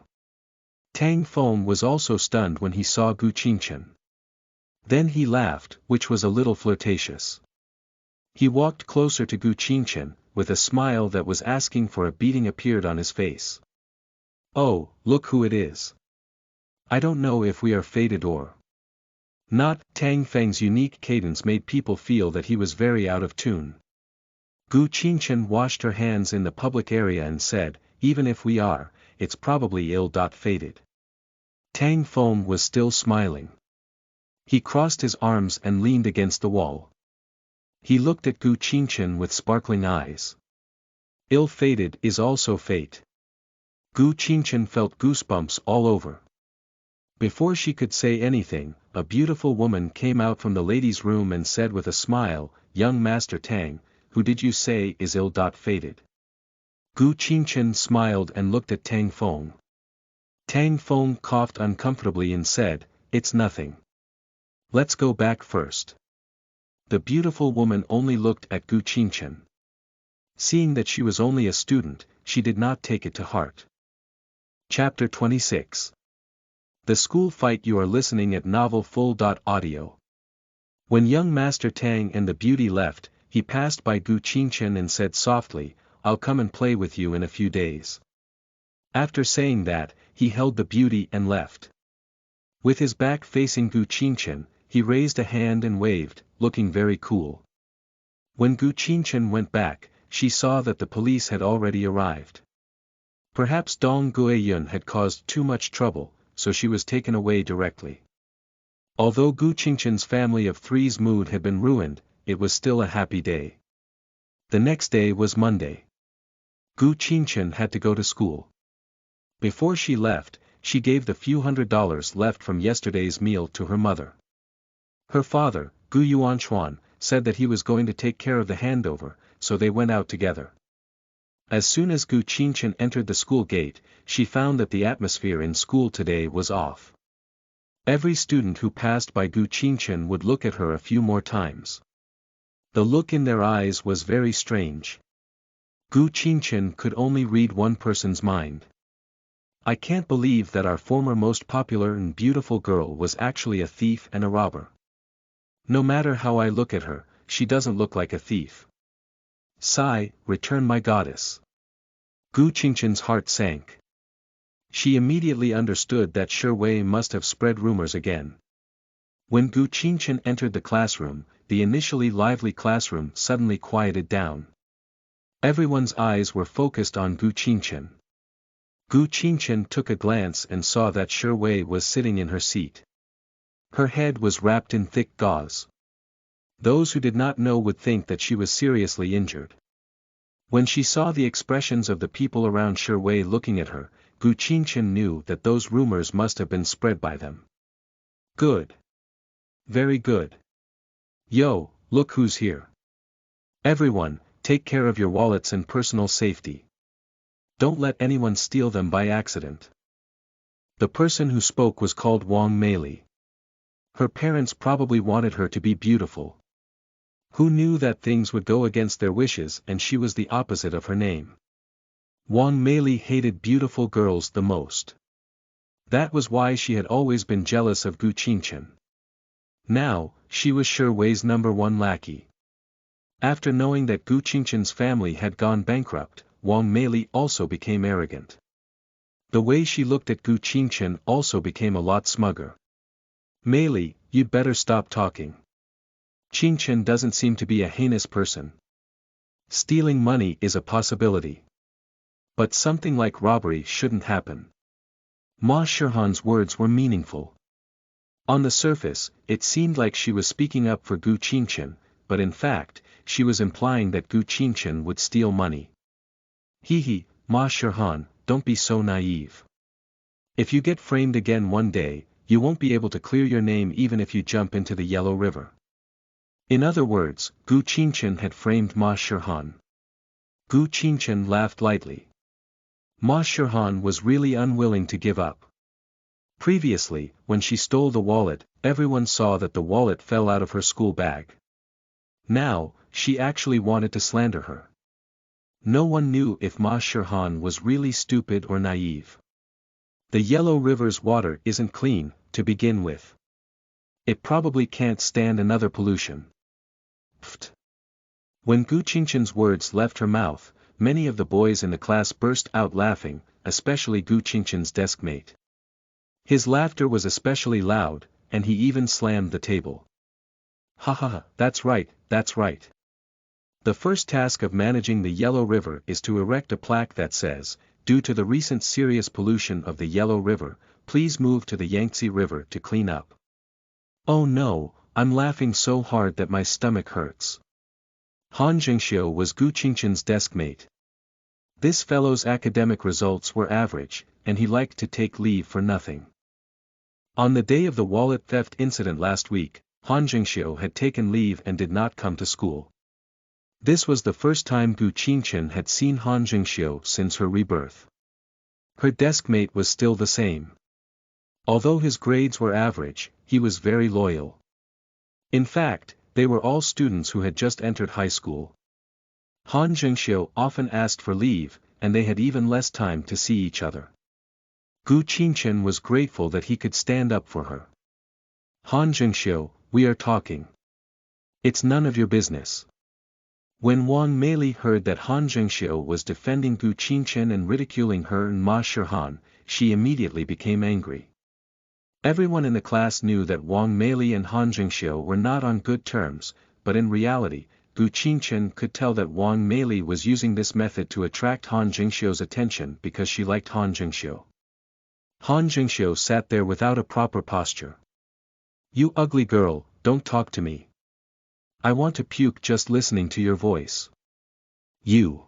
Speaker 1: Tang Feng was also stunned when he saw Gu Qingchen. Then he laughed, which was a little flirtatious. He walked closer to Gu Qingchen, with a smile that was asking for a beating appeared on his face. Oh, look who it is. I don't know if we are fated or not. Tang Feng's unique cadence made people feel that he was very out of tune. Gu Qingchen washed her hands in the public area and said, even if we are, it's probably ill-fated. Tang Feng was still smiling. He crossed his arms and leaned against the wall. He looked at Gu Qingchen with sparkling eyes. Ill-fated is also fate. Gu Qingchen felt goosebumps all over. Before she could say anything, a beautiful woman came out from the ladies' room and said with a smile, young Master Tang, who did you say is ill-fated? Gu Qingchen smiled and looked at Tang Feng. Tang Feng coughed uncomfortably and said, it's nothing. Let's go back first. The beautiful woman only looked at Gu Qingchen. Seeing that she was only a student, she did not take it to heart. Chapter 26. The School Fight. You are listening at Novel Full. Audio. When young Master Tang and the beauty left, he passed by Gu Qingchen and said softly, "I'll come and play with you in a few days." After saying that, he held the beauty and left. With his back facing Gu Qingchen, he raised a hand and waved, looking very cool. When Gu Qingchen went back, she saw that the police had already arrived. Perhaps Dong Guiyun had caused too much trouble, so she was taken away directly. Although Gu Qingchen's family of three's mood had been ruined, it was still a happy day. The next day was Monday. Gu Qingchen had to go to school. Before she left, she gave the few $100s left from yesterday's meal to her mother. Her father, Gu Yuanchuan, said that he was going to take care of the handover, so they went out together. As soon as Gu Qingchen entered the school gate, she found that the atmosphere in school today was off. Every student who passed by Gu Qingchen would look at her a few more times. The look in their eyes was very strange. Gu Qingchen could only read one person's mind. "I can't believe that our former most popular and beautiful girl was actually a thief and a robber. No matter how I look at her, she doesn't look like a thief. Sigh, return my goddess." Gu Qingchen's heart sank. She immediately understood that Shi Wei must have spread rumors again. When Gu Qingchen entered the classroom, the initially lively classroom suddenly quieted down. Everyone's eyes were focused on Gu Qingchen. Gu Qingchen took a glance and saw that Shi Wei was sitting in her seat. Her head was wrapped in thick gauze. Those who did not know would think that she was seriously injured. When she saw the expressions of the people around Shi Wei looking at her, Gu Qingchen knew that those rumors must have been spread by them. Good. Very good. Yo, look who's here. Everyone, take care of your wallets and personal safety. Don't let anyone steal them by accident. The person who spoke was called Wang Meili. Her parents probably wanted her to be beautiful. Who knew that things would go against their wishes and she was the opposite of her name? Wang Meili hated beautiful girls the most. That was why she had always been jealous of Gu Qingchen. Now, she was Shi Wei's #1 lackey. After knowing that Gu Qingchen's family had gone bankrupt, Wang Meili also became arrogant. The way she looked at Gu Qingchen also became a lot smugger. "Meili, you'd better stop talking. Qingchen doesn't seem to be a heinous person. Stealing money is a possibility. But something like robbery shouldn't happen." Ma Shihan's words were meaningful. On the surface, it seemed like she was speaking up for Gu Qingchen, but in fact, she was implying that Gu Qingchen would steal money. Hee, Ma Shihan, don't be so naive. If you get framed again one day, you won't be able to clear your name even if you jump into the Yellow River. In other words, Gu Qingchen had framed Ma Shihan. Gu Qingchen laughed lightly. Ma Shihan was really unwilling to give up. Previously, when she stole the wallet, everyone saw that the wallet fell out of her school bag. Now, she actually wanted to slander her. No one knew if Ma Shihan was really stupid or naive. The Yellow River's water isn't clean, to begin with. It probably can't stand another pollution. Pfft. When Gu Qingchen's words left her mouth, many of the boys in the class burst out laughing, especially Gu Qingchen's deskmate. His laughter was especially loud, and he even slammed the table. "Ha ha ha, that's right, that's right. The first task of managing the Yellow River is to erect a plaque that says, 'Due to the recent serious pollution of the Yellow River, please move to the Yangtze River to clean up.'" Oh no, I'm laughing so hard that my stomach hurts. Han Jingxiu was Gu Qingchen's deskmate. This fellow's academic results were average, and he liked to take leave for nothing. On the day of the wallet theft incident last week, Han Jingxiu had taken leave and did not come to school. This was the first time Gu Qingchen had seen Han Jingxiu since her rebirth. Her deskmate was still the same. Although his grades were average, he was very loyal. In fact, they were all students who had just entered high school. Han Jingxiu often asked for leave, and they had even less time to see each other. Gu Qingchen was grateful that he could stand up for her. "Han Jingxiu, we are talking. It's none of your business." When Wang Meili heard that Han Zhengxiu was defending Gu Qingchen and ridiculing her and Ma Shihan, she immediately became angry. Everyone in the class knew that Wang Meili and Han Zhengxiu were not on good terms, but in reality, Gu Qingchen could tell that Wang Meili was using this method to attract Han Zhengxiu's attention because she liked Han Zhengxiu. Han Zhengxiu sat there without a proper posture. "You ugly girl, don't talk to me. I want to puke just listening to your voice. You.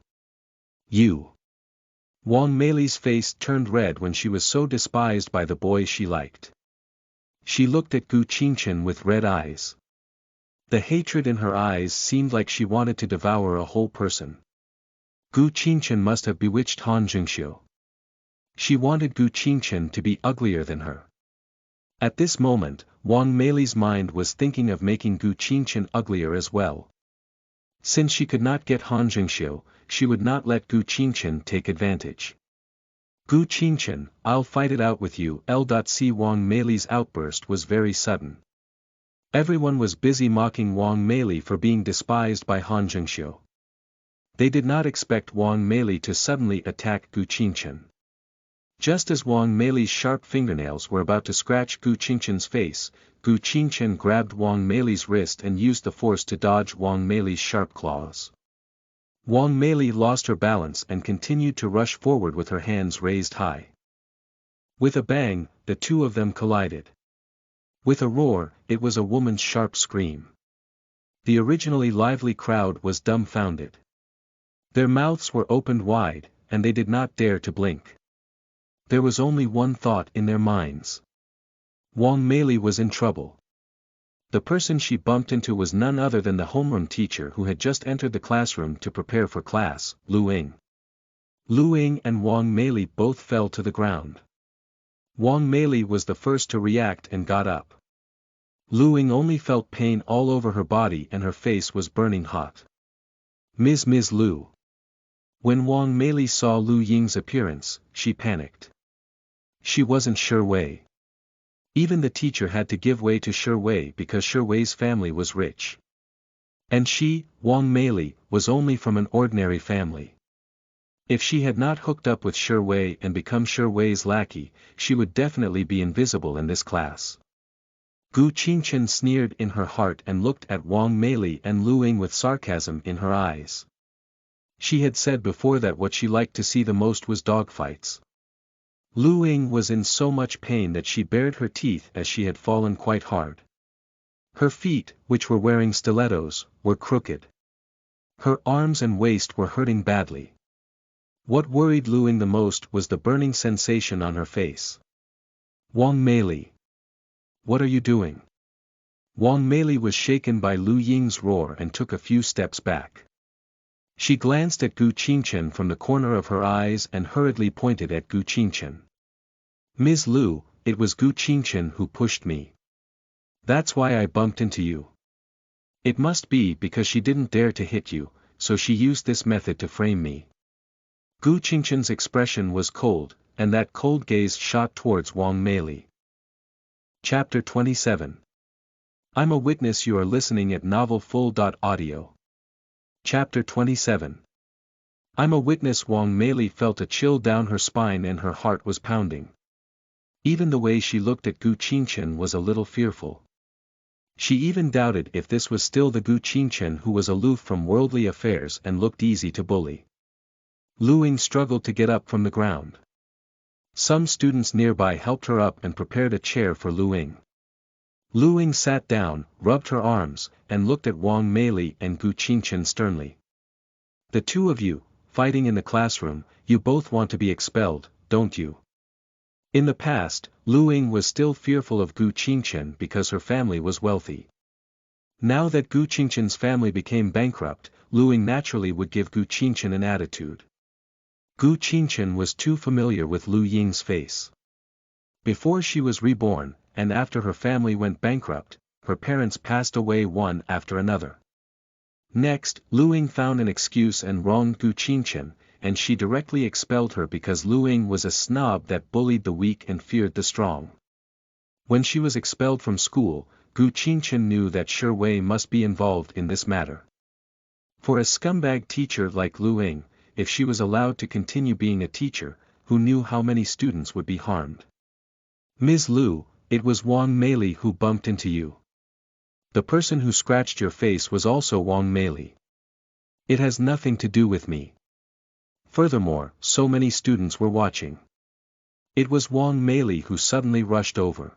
Speaker 1: Wang Meili's face turned red when she was so despised by the boy she liked. She looked at Gu Qingchen with red eyes. The hatred in her eyes seemed like she wanted to devour a whole person. Gu Qingchen must have bewitched Han Zhengxiu. She wanted Gu Qingchen to be uglier than her. At this moment, Wang Meili's mind was thinking of making Gu Qingchen uglier as well. Since she could not get Han Zhengxiu, she would not let Gu Qingchen take advantage. "Gu Qingchen, I'll fight it out with you." C. Wang Meili's outburst was very sudden. Everyone was busy mocking Wang Meili for being despised by Han Zhengxiu. They did not expect Wang Meili to suddenly attack Gu Qingchen. Just as Wang Meili's sharp fingernails were about to scratch Gu Qingchen's face, Gu Qingchen grabbed Wang Meili's wrist and used the force to dodge Wang Meili's sharp claws. Wang Meili lost her balance and continued to rush forward with her hands raised high. With a bang, the two of them collided. With a roar, it was a woman's sharp scream. The originally lively crowd was dumbfounded. Their mouths were opened wide, and they did not dare to blink. There was only one thought in their minds. Wang Meili was in trouble. The person she bumped into was none other than the homeroom teacher who had just entered the classroom to prepare for class, Lu Ying. Lu Ying and Wang Meili both fell to the ground. Wang Meili was the first to react and got up. Lu Ying only felt pain all over her body and her face was burning hot. Ms. Lu. When Wang Meili saw Lu Ying's appearance, she panicked. She wasn't Shi Wei. Even the teacher had to give way to Shi Wei because Shi Wei's family was rich. And she, Wang Meili, was only from an ordinary family. If she had not hooked up with Shi Wei and become Shi Wei's lackey, she would definitely be invisible in this class. Gu Qingchen sneered in her heart and looked at Wang Meili and Lu Ying with sarcasm in her eyes. She had said before that what she liked to see the most was dogfights. Lu Ying was in so much pain that she bared her teeth as she had fallen quite hard. Her feet, which were wearing stilettos, were crooked. Her arms and waist were hurting badly. What worried Lu Ying the most was the burning sensation on her face. "Wang Meili. What are you doing?" Wang Meili was shaken by Lu Ying's roar and took a few steps back. She glanced at Gu Qingchen from the corner of her eyes and hurriedly pointed at Gu Qingchen. "Ms. Lu, it was Gu Qingchen who pushed me. That's why I bumped into you. It must be because she didn't dare to hit you, so she used this method to frame me." Gu Qingchen's expression was cold, and that cold gaze shot towards Wang Meili. Chapter 27. I'm a witness. You are listening at novelfull.audio. Chapter 27. I'm a witness. Wang Meili felt a chill down her spine and her heart was pounding. Even the way she looked at Gu Qingchen was a little fearful. She even doubted if this was still the Gu Qingchen who was aloof from worldly affairs and looked easy to bully. Lu Ying struggled to get up from the ground. Some students nearby helped her up and prepared a chair for Lu Ying. Lu Ying sat down, rubbed her arms, and looked at Wang Meili and Gu Qingchen sternly. "The two of you, fighting in the classroom, you both want to be expelled, don't you?" In the past, Lu Ying was still fearful of Gu Qingchen because her family was wealthy. Now that Gu Qingchen's family became bankrupt, Lu Ying naturally would give Gu Qingchen an attitude. Gu Qingchen was too familiar with Lu Ying's face. Before she was reborn, and after her family went bankrupt, her parents passed away one after another. Next, Lu Ying found an excuse and wronged Gu Qingchen, and she directly expelled her because Lu Ying was a snob that bullied the weak and feared the strong. When she was expelled from school, Gu Qingchen knew that Shi Wei must be involved in this matter. For a scumbag teacher like Lu Ying, if she was allowed to continue being a teacher, who knew how many students would be harmed? Ms. Lu, it was Wang Meili who bumped into you. The person who scratched your face was also Wang Meili. It has nothing to do with me. Furthermore, so many students were watching. It was Wang Meili who suddenly rushed over.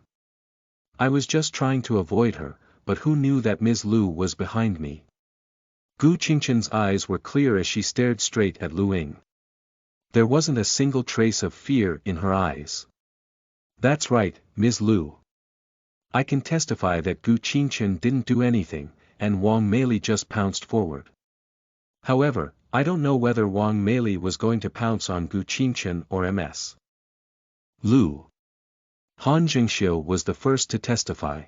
Speaker 1: I was just trying to avoid her, but who knew that Ms. Lu was behind me? Gu Qingchen's eyes were clear as she stared straight at Lu Ying. There wasn't a single trace of fear in her eyes. That's right, Ms. Lu. I can testify that Gu Qingchen didn't do anything, and Wang Meili just pounced forward. However, I don't know whether Wang Meili was going to pounce on Gu Qingchen or Ms. Lu. Han Jingxiu was the first to testify.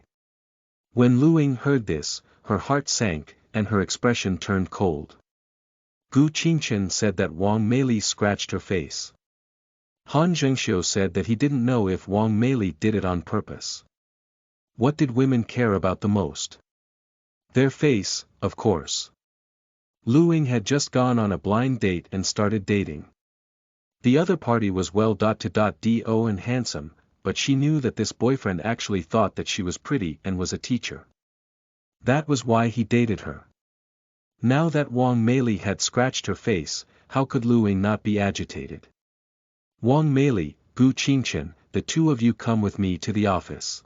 Speaker 1: When Lu Ying heard this, her heart sank, and her expression turned cold. Gu Qingchen said that Wang Meili scratched her face. Han Jingxiu said that he didn't know if Wang Meili did it on purpose. What did women care about the most? Their face, of course. Lu Ying had just gone on a blind date and started dating. The other party was well-do and handsome, but she knew that this boyfriend actually thought that she was pretty and was a teacher. That was why he dated her. Now that Wang Meili had scratched her face, how could Lu Ying not be agitated? Wang Meili, Gu Qingchen, the two of you come with me to the office.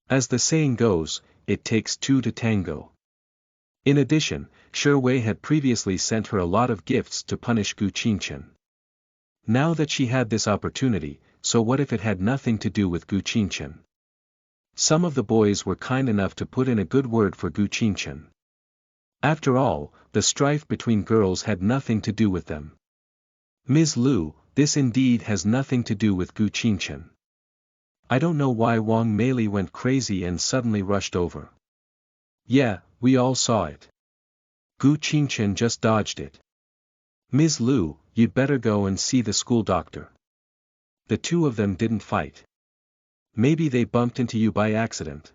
Speaker 1: As the saying goes, it takes two to tango. In addition, Shi Wei had previously sent her a lot of gifts to punish Gu Qingchen. Now that she had this opportunity, so what if it had nothing to do with Gu Qingchen? Some of the boys were kind enough to put in a good word for Gu Qingchen. After all, the strife between girls had nothing to do with them. Ms. Lu, this indeed has nothing to do with Gu Qingchen. I don't know why Wang Meili went crazy and suddenly rushed over. Yeah, we all saw it. Gu Qingchen just dodged it. Ms. Lu, you'd better go and see the school doctor. The two of them didn't fight. Maybe they bumped into you by accident.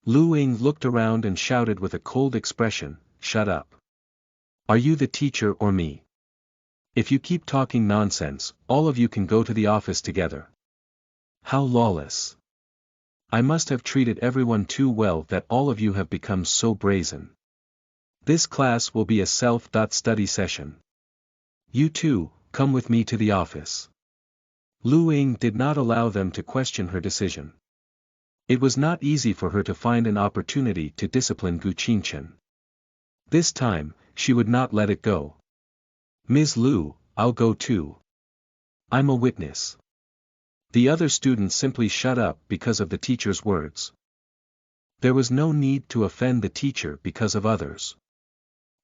Speaker 1: Lu Ying looked around and shouted with a cold expression, shut up. Are you the teacher or me? If you keep talking nonsense, all of you can go to the office together. How lawless. I must have treated everyone too well that all of you have become so brazen. This class will be a self-study session. You two, come with me to the office. Lu Ying did not allow them to question her decision. It was not easy for her to find an opportunity to discipline Gu Qingchen. This time, she would not let it go. Ms. Lu, I'll go too. I'm a witness. The other students simply shut up because of the teacher's words. There was no need to offend the teacher because of others.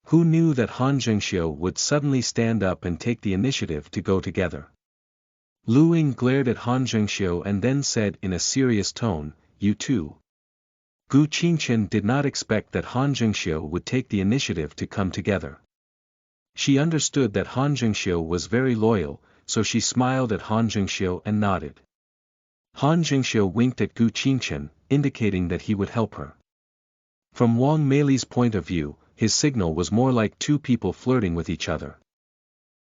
Speaker 1: Who knew that Han Jingxiu would suddenly stand up and take the initiative to go together? Lu Ying glared at Han Jingxiu and then said in a serious tone, you too. Gu Qingchen did not expect that Han Jingxiu would take the initiative to come together. She understood that Han Jingxiu was very loyal, so she smiled at Han Jingxiu and nodded. Han Jingxiu winked at Gu Qingchen, indicating that he would help her. From Wang Meili's point of view, his signal was more like two people flirting with each other.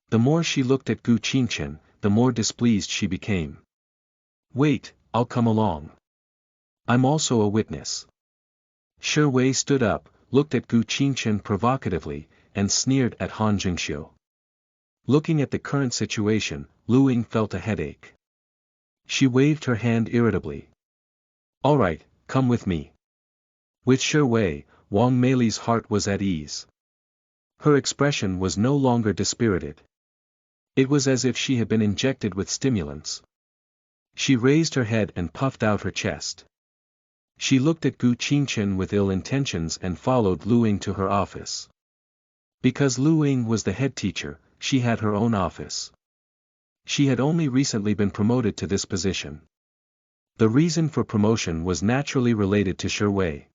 Speaker 1: The more she looked at Gu Qingchen, the more displeased she became. Wait, I'll come along. I'm also a witness. Shi Wei stood up, looked at Gu Qingchen provocatively, and sneered at Han Jingxiu. Looking at the current situation, Lu Ying felt a headache. She waved her hand irritably. All right, come with me. With Shi Wei, Wang Meili's heart was at ease. Her expression was no longer dispirited. It was as if she had been injected with stimulants. She raised her head and puffed out her chest. She looked at Gu Qingchen with ill intentions and followed Lu Ying to her office. Because Lu Ying was the head teacher, she had her own office. She had only recently been promoted to this position. The reason for promotion was naturally related to Shi Wei.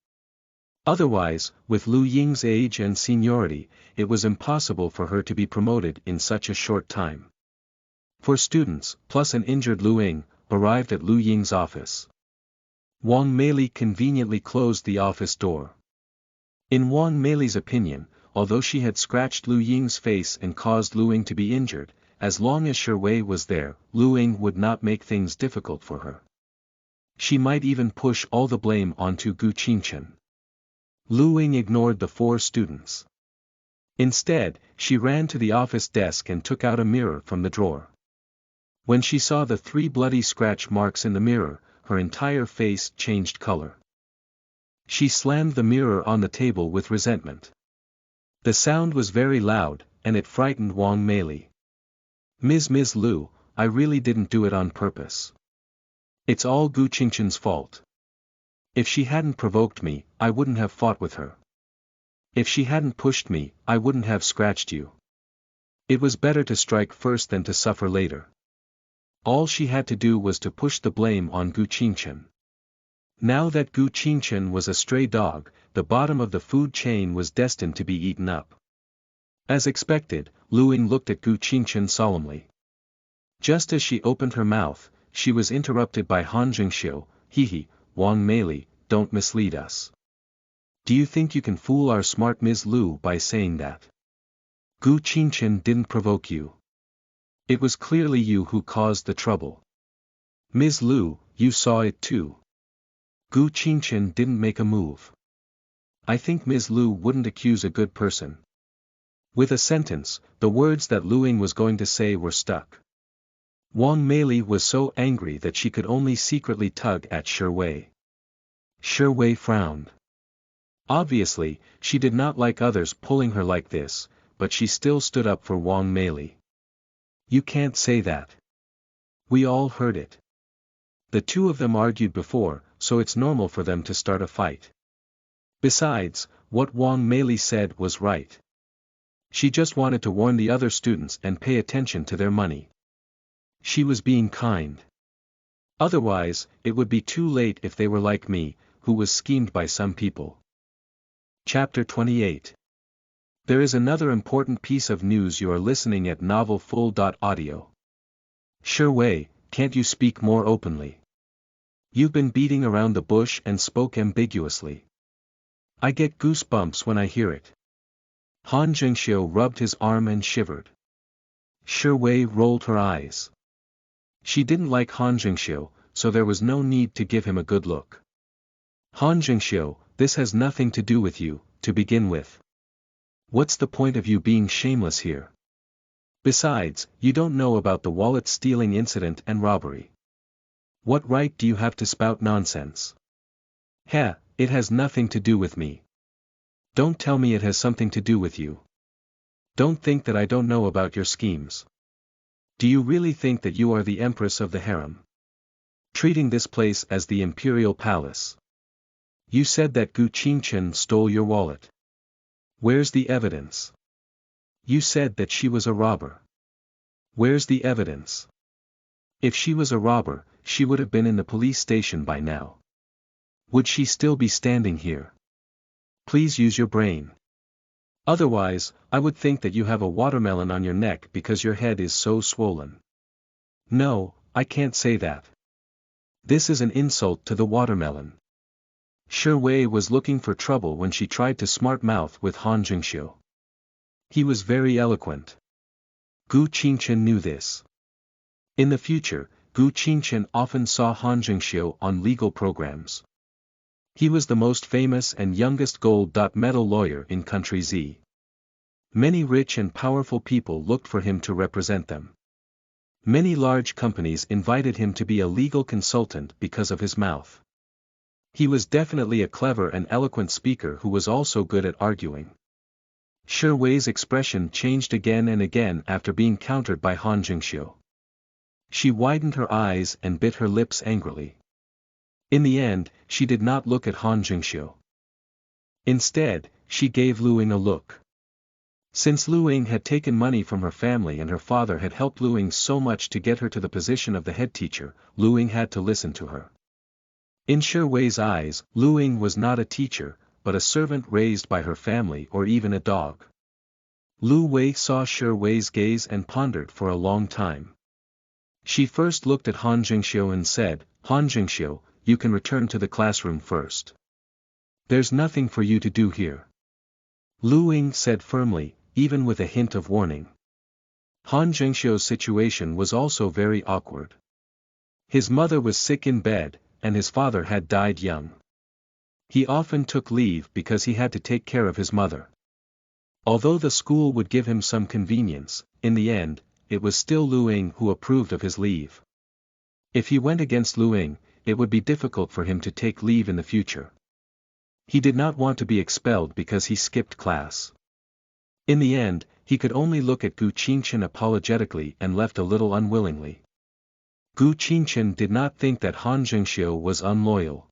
Speaker 1: Otherwise, with Lu Ying's age and seniority, it was impossible for her to be promoted in such a short time. 4 students, plus an injured Lu Ying, arrived at Lu Ying's office. Wang Meili conveniently closed the office door. In Wang Meili's opinion, although she had scratched Lu Ying's face and caused Lu Ying to be injured, as long as Shi Wei was there, Lu Ying would not make things difficult for her. She might even push all the blame onto Gu Qingchen. Lu Ying ignored the 4 students. Instead, she ran to the office desk and took out a mirror from the drawer. When she saw the 3 bloody scratch marks in the mirror, her entire face changed color. She slammed the mirror on the table with resentment. The sound was very loud, and it frightened Wang Meili. Ms. Lu, I really didn't do it on purpose. It's all Gu Qingchen's fault. If she hadn't provoked me, I wouldn't have fought with her. If she hadn't pushed me, I wouldn't have scratched you. It was better to strike first than to suffer later. All she had to do was to push the blame on Gu Qingchen. Now that Gu Qingchen was a stray dog, the bottom of the food chain was destined to be eaten up. As expected, Lu Ying looked at Gu Qingchen solemnly. Just as she opened her mouth, she was interrupted by Han Jingxiu. He, Wang Meili, don't mislead us. Do you think you can fool our smart Ms. Lu by saying that? Gu Qingchen didn't provoke you. It was clearly you who caused the trouble. Ms. Lu, you saw it too. Gu Qingchen didn't make a move. I think Ms. Lu wouldn't accuse a good person. With a sentence, the words that Lu Ying was going to say were stuck. Wang Meili was so angry that she could only secretly tug at Shi Wei. Shi Wei frowned. Obviously, she did not like others pulling her like this, but she still stood up for Wang Meili. You can't say that. We all heard it. The 2 of them argued before, so it's normal for them to start a fight. Besides, what Wang Meili said was right. She just wanted to warn the other students and pay attention to their money. She was being kind. Otherwise, it would be too late if they were like me, who was schemed by some people. Chapter 28. There is another important piece of news. You are listening at novelfull.audio. Shi Wei, can't you speak more openly? You've been beating around the bush and spoke ambiguously. I get goosebumps when I hear it. Han Jingxiu rubbed his arm and shivered. Shi Wei rolled her eyes. She didn't like Han Jingxiu, so there was no need to give him a good look. Han Jingxiu, this has nothing to do with you, to begin with. What's the point of you being shameless here? Besides, you don't know about the wallet stealing incident and robbery. What right do you have to spout nonsense? Heh, it has nothing to do with me. Don't tell me it has something to do with you. Don't think that I don't know about your schemes. Do you really think that you are the empress of the harem? Treating this place as the imperial palace. You said that Gu Qingchen stole your wallet. Where's the evidence? You said that she was a robber. Where's the evidence? If she was a robber, she would have been in the police station by now. Would she still be standing here? Please use your brain. Otherwise, I would think that you have a watermelon on your neck because your head is so swollen. No, I can't say that. This is an insult to the watermelon. Shi Wei was looking for trouble when she tried to smart-mouth with Han Jingxiu. He was very eloquent. Gu Qingchen knew this. In the future, Gu Qingchen often saw Han Jingxiu on legal programs. He was the most famous and youngest gold medal lawyer in Country Z. Many rich and powerful people looked for him to represent them. Many large companies invited him to be a legal consultant because of his mouth. He was definitely a clever and eloquent speaker who was also good at arguing. Shi Wei's expression changed again and again after being countered by Han Jingxiu. She widened her eyes and bit her lips angrily. In the end, she did not look at Han Jingxiu. Instead, she gave Lu Ying a look. Since Lu Ying had taken money from her family and her father had helped Lu Ying so much to get her to the position of the head teacher, Lu Ying had to listen to her. In Shi Wei's eyes, Lu Ying was not a teacher, but a servant raised by her family or even a dog. Lu Wei saw Shi Wei's gaze and pondered for a long time. She first looked at Han Jingxiu and said, Han Jingxiu, you can return to the classroom first. There's nothing for you to do here. Lu Ying said firmly, even with a hint of warning. Han Zhengxiu's situation was also very awkward. His mother was sick in bed, and his father had died young. He often took leave because he had to take care of his mother. Although the school would give him some convenience, in the end, it was still Lu Ying who approved of his leave. If he went against Lu Ying, it would be difficult for him to take leave in the future. He did not want to be expelled because he skipped class. In the end, he could only look at Gu Qingchen apologetically and left a little unwillingly. Gu Qingchen did not think that Han Zhengxiu was unloyal.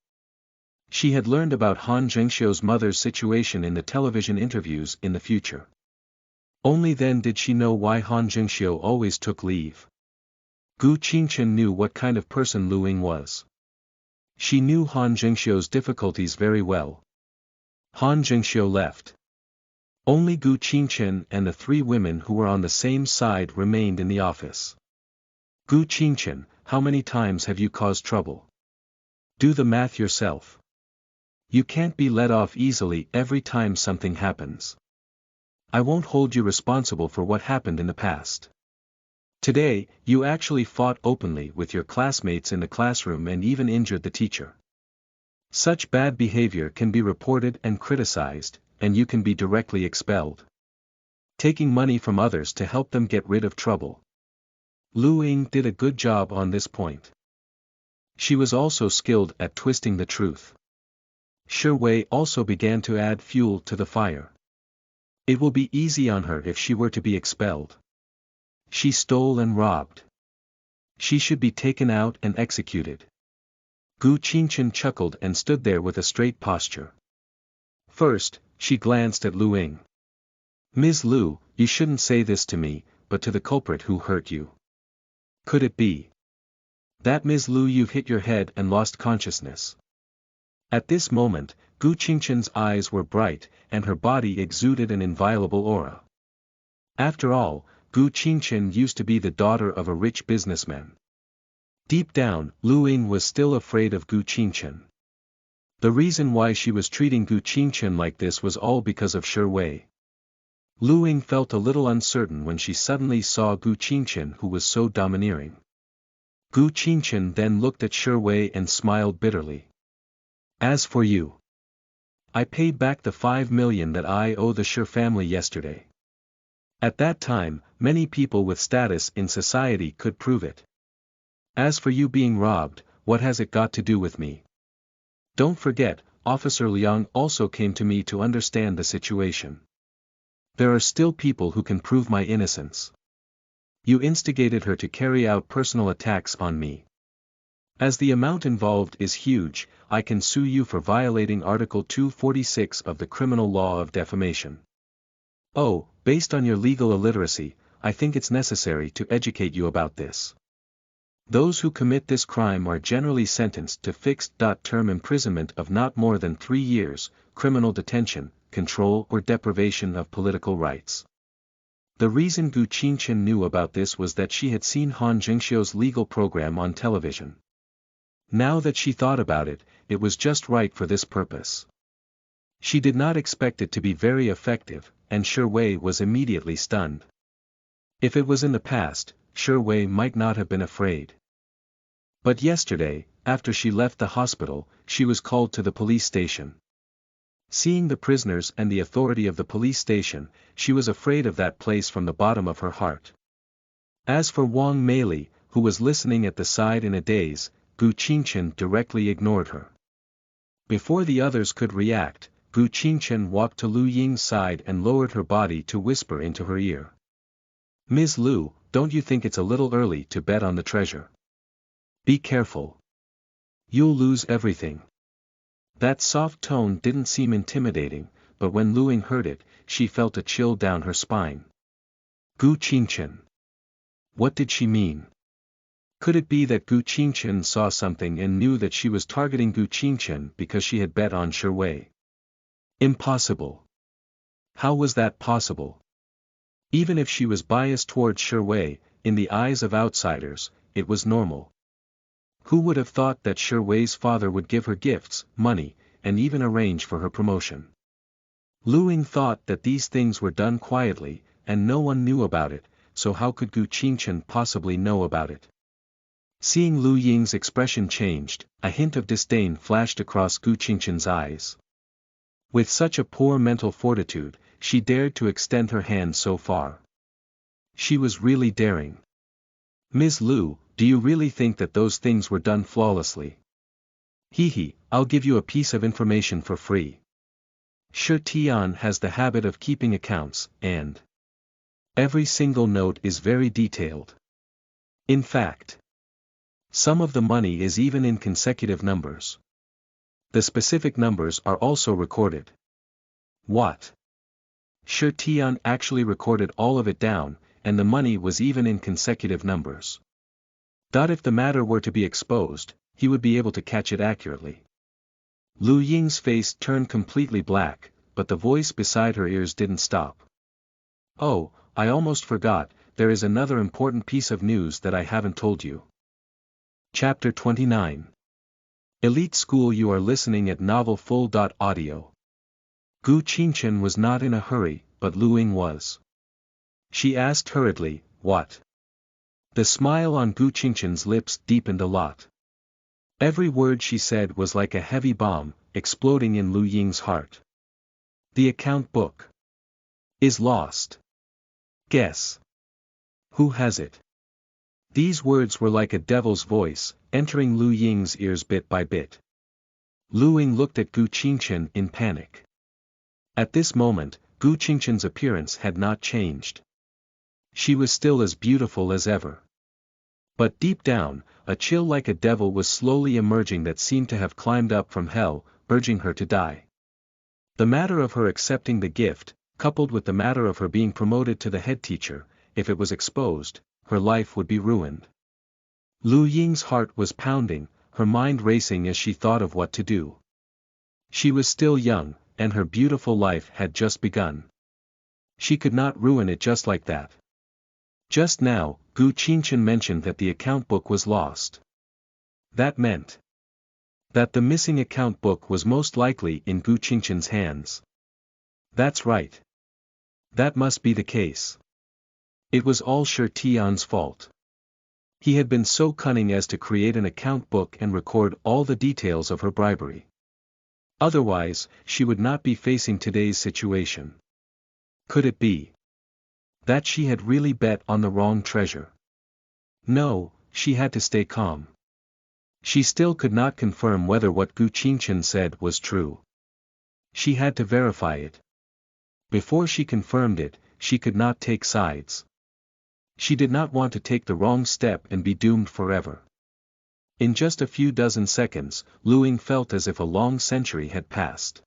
Speaker 1: She had learned about Han Zhengxiu's mother's situation in the television interviews in the future. Only then did she know why Han Zhengxiu always took leave. Gu Qingchen knew what kind of person Lu Ying was. She knew Han Zhengxiu's difficulties very well. Han Zhengxiu left. Only Gu Qingchen and the three women who were on the same side remained in the office. Gu Qingchen, how many times have you caused trouble? Do the math yourself. You can't be let off easily every time something happens. I won't hold you responsible for what happened in the past. Today, you actually fought openly with your classmates in the classroom and even injured the teacher. Such bad behavior can be reported and criticized, and you can be directly expelled. Taking money from others to help them get rid of trouble. Lu Ying did a good job on this point. She was also skilled at twisting the truth. Shi Wei also began to add fuel to the fire. It will be easy on her if she were to be expelled. She stole and robbed. She should be taken out and executed. Gu Qingchen chuckled and stood there with a straight posture. First, she glanced at Lu Ying. Ms. Lu, you shouldn't say this to me, but to the culprit who hurt you. Could it be that Ms. Lu you've hit your head and lost consciousness? At this moment, Gu Qingchen's eyes were bright, and her body exuded an inviolable aura. After all, Gu Qingchen used to be the daughter of a rich businessman. Deep down, Lu Ying was still afraid of Gu Qingchen. The reason why she was treating Gu Qingchen like this was all because of Shi Wei. Lu Ying felt a little uncertain when she suddenly saw Gu Qingchen who was so domineering. Gu Qingchen then looked at Shi Wei and smiled bitterly. As for you, I paid back the 5 million that I owe the Shi family yesterday. At that time, many people with status in society could prove it. As for you being robbed, what has it got to do with me? Don't forget, Officer Liang also came to me to understand the situation. There are still people who can prove my innocence. You instigated her to carry out personal attacks on me. As the amount involved is huge, I can sue you for violating Article 246 of the Criminal Law of Defamation. Oh, based on your legal illiteracy, I think it's necessary to educate you about this. Those who commit this crime are generally sentenced to fixed-term imprisonment of not more than 3 years, criminal detention, control or deprivation of political rights. The reason Gu Qingchen knew about this was that she had seen Han Zhengxiu's legal program on television. Now that she thought about it, it was just right for this purpose. She did not expect it to be very effective, and Shi Wei was immediately stunned. If it was in the past, Shi Wei might not have been afraid. But yesterday, after she left the hospital, she was called to the police station. Seeing the prisoners and the authority of the police station, she was afraid of that place from the bottom of her heart. As for Wang Meili, who was listening at the side in a daze, Gu Qingchen directly ignored her. Before the others could react, Gu Qingchen walked to Lu Ying's side and lowered her body to whisper into her ear. Ms. Lu, don't you think it's a little early to bet on the treasure? Be careful. You'll lose everything. That soft tone didn't seem intimidating, but when Lu Ying heard it, she felt a chill down her spine. Gu Qingchen. What did she mean? Could it be that Gu Qingchen saw something and knew that she was targeting Gu Qingchen because she had bet on Shi Wei? Impossible. How was that possible? Even if she was biased towards Shi Wei, in the eyes of outsiders, it was normal. Who would have thought that Shi Wei's father would give her gifts, money, and even arrange for her promotion? Lu Ying thought that these things were done quietly, and no one knew about it, so how could Gu Qingchen possibly know about it? Seeing Lu Ying's expression changed, a hint of disdain flashed across Gu Qingchen's eyes. With such a poor mental fortitude, she dared to extend her hand so far. She was really daring. Ms. Lu, do you really think that those things were done flawlessly? I'll give you a piece of information for free. Shi Tian has the habit of keeping accounts, and every single note is very detailed. In fact, some of the money is even in consecutive numbers. The specific numbers are also recorded. What? Shi Tian actually recorded all of it down, and the money was even in consecutive numbers. If the matter were to be exposed, he would be able to catch it accurately. Lu Ying's face turned completely black, but the voice beside her ears didn't stop. Oh, I almost forgot, there is another important piece of news that I haven't told you. Chapter 29. Elite School. You are listening at novelfull.audio. Gu Qingchen was not in a hurry, but Lu Ying was. She asked hurriedly, what? The smile on Gu Qingchen's lips deepened a lot. Every word she said was like a heavy bomb, exploding in Lu Ying's heart. The account book is lost. Guess. Who has it? These words were like a devil's voice, entering Lu Ying's ears bit by bit. Lu Ying looked at Gu Qingchen in panic. At this moment, Gu Qingchen's appearance had not changed. She was still as beautiful as ever. But deep down, a chill like a devil was slowly emerging that seemed to have climbed up from hell, urging her to die. The matter of her accepting the gift, coupled with the matter of her being promoted to the head teacher, if it was exposed, her life would be ruined. Lu Ying's heart was pounding, her mind racing as she thought of what to do. She was still young, and her beautiful life had just begun. She could not ruin it just like that. Just now, Gu Qingchen mentioned that the account book was lost. That meant that the missing account book was most likely in Gu Qingchen's hands. That's right. That must be the case. It was all Shi Tian's fault. He had been so cunning as to create an account book and record all the details of her bribery. Otherwise, she would not be facing today's situation. Could it be that she had really bet on the wrong treasure? No, she had to stay calm. She still could not confirm whether what Gu Qingchen said was true. She had to verify it. Before she confirmed it, she could not take sides. She did not want to take the wrong step and be doomed forever. In just a few dozen seconds, Lu Ying felt as if a long century had passed.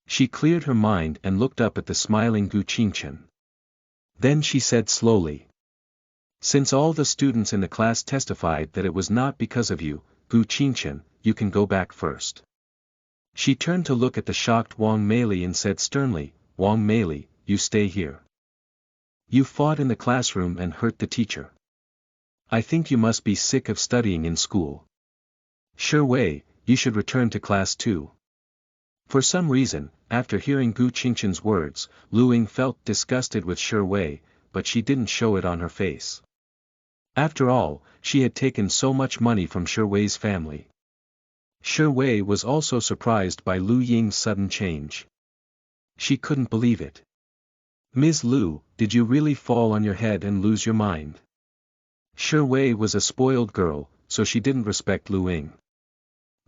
Speaker 1: She cleared her mind and looked up at the smiling Gu Qingchen. Then she said slowly, since all the students in the class testified that it was not because of you, Gu Qingchen, you can go back first. She turned to look at the shocked Wang Meili and said sternly, Wang Meili, you stay here. You fought in the classroom and hurt the teacher. I think you must be sick of studying in school. Shi Wei, you should return to class too. For some reason, after hearing Gu Qingchen's words, Lu Ying felt disgusted with Shi Wei, but she didn't show it on her face. After all, she had taken so much money from Shi Wei's family. Shi Wei was also surprised by Lu Ying's sudden change. She couldn't believe it. Ms. Lu, did you really fall on your head and lose your mind? Shi Wei was a spoiled girl, so she didn't respect Lu Ying.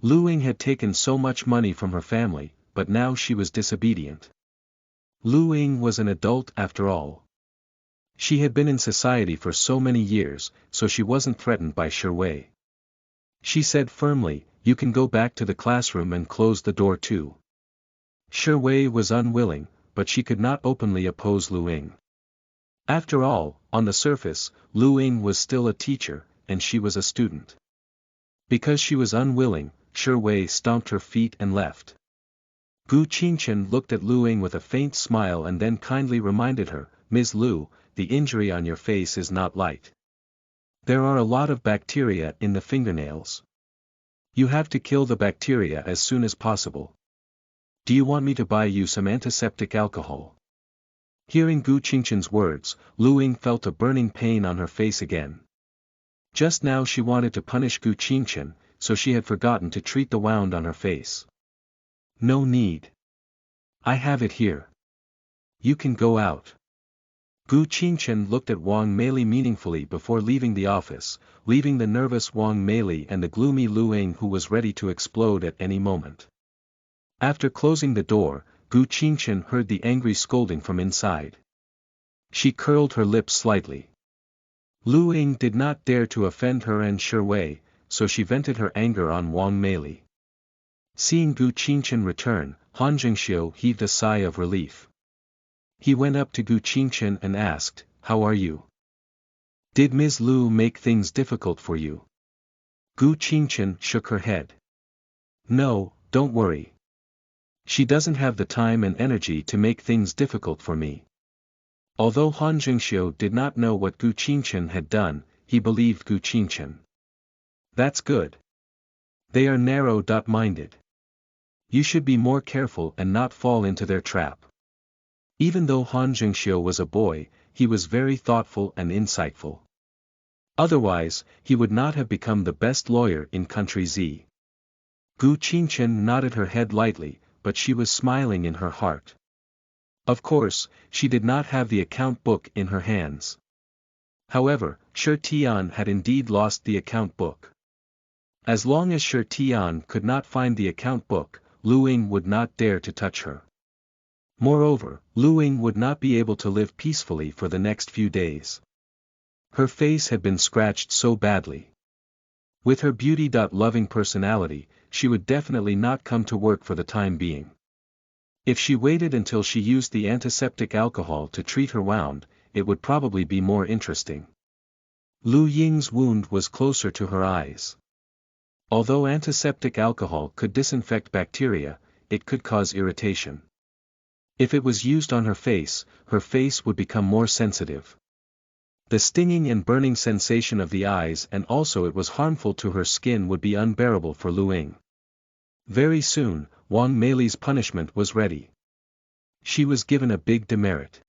Speaker 1: Lu Ying had taken so much money from her family, but now she was disobedient. Lu Ying was an adult after all. She had been in society for so many years, so she wasn't threatened by Shi Wei. She said firmly, you can go back to the classroom and close the door too. Shi Wei was unwilling, but she could not openly oppose Lu Ying. After all, on the surface, Lu Ying was still a teacher, and she was a student. Because she was unwilling, Shi Wei stomped her feet and left. Gu Qingchen looked at Lu Ying with a faint smile and then kindly reminded her, Ms. Lu, the injury on your face is not light. There are a lot of bacteria in the fingernails. You have to kill the bacteria as soon as possible. Do you want me to buy you some antiseptic alcohol? Hearing Gu Qingchen's words, Lu Ying felt a burning pain on her face again. Just now she wanted to punish Gu Qingchen, so she had forgotten to treat the wound on her face. No need. I have it here. You can go out. Gu Qingchen looked at Wang Meili meaningfully before leaving the office, leaving the nervous Wang Meili and the gloomy Lu Ying who was ready to explode at any moment. After closing the door, Gu Qingchen heard the angry scolding from inside. She curled her lips slightly. Lu Ying did not dare to offend her and Shi Wei, so she vented her anger on Wang Meili. Seeing Gu Qingchen return, Han Jingxiu heaved a sigh of relief. He went up to Gu Qingchen and asked, "How are you? Did Ms. Lu make things difficult for you?" Gu Qingchen shook her head. "No, don't worry. She doesn't have the time and energy to make things difficult for me." Although Han Jingxiu did not know what Gu Qingchen had done, he believed Gu Qingchen. That's good. They are narrow-minded. You should be more careful and not fall into their trap. Even though Han Jingxiu was a boy, he was very thoughtful and insightful. Otherwise, he would not have become the best lawyer in Country Z. Gu Qingchen nodded her head lightly, but she was smiling in her heart. Of course, she did not have the account book in her hands. However, Shi Tian had indeed lost the account book. As long as Shi Tian could not find the account book, Lu Ying would not dare to touch her. Moreover, Lu Ying would not be able to live peacefully for the next few days. Her face had been scratched so badly. With her beauty-loving personality, she would definitely not come to work for the time being. If she waited until she used the antiseptic alcohol to treat her wound, it would probably be more interesting. Lu Ying's wound was closer to her eyes. Although antiseptic alcohol could disinfect bacteria, it could cause irritation. If it was used on her face would become more sensitive. The stinging and burning sensation of the eyes and also it was harmful to her skin would be unbearable for Lu Ying. Very soon, Wang Meili's punishment was ready. She was given a big demerit.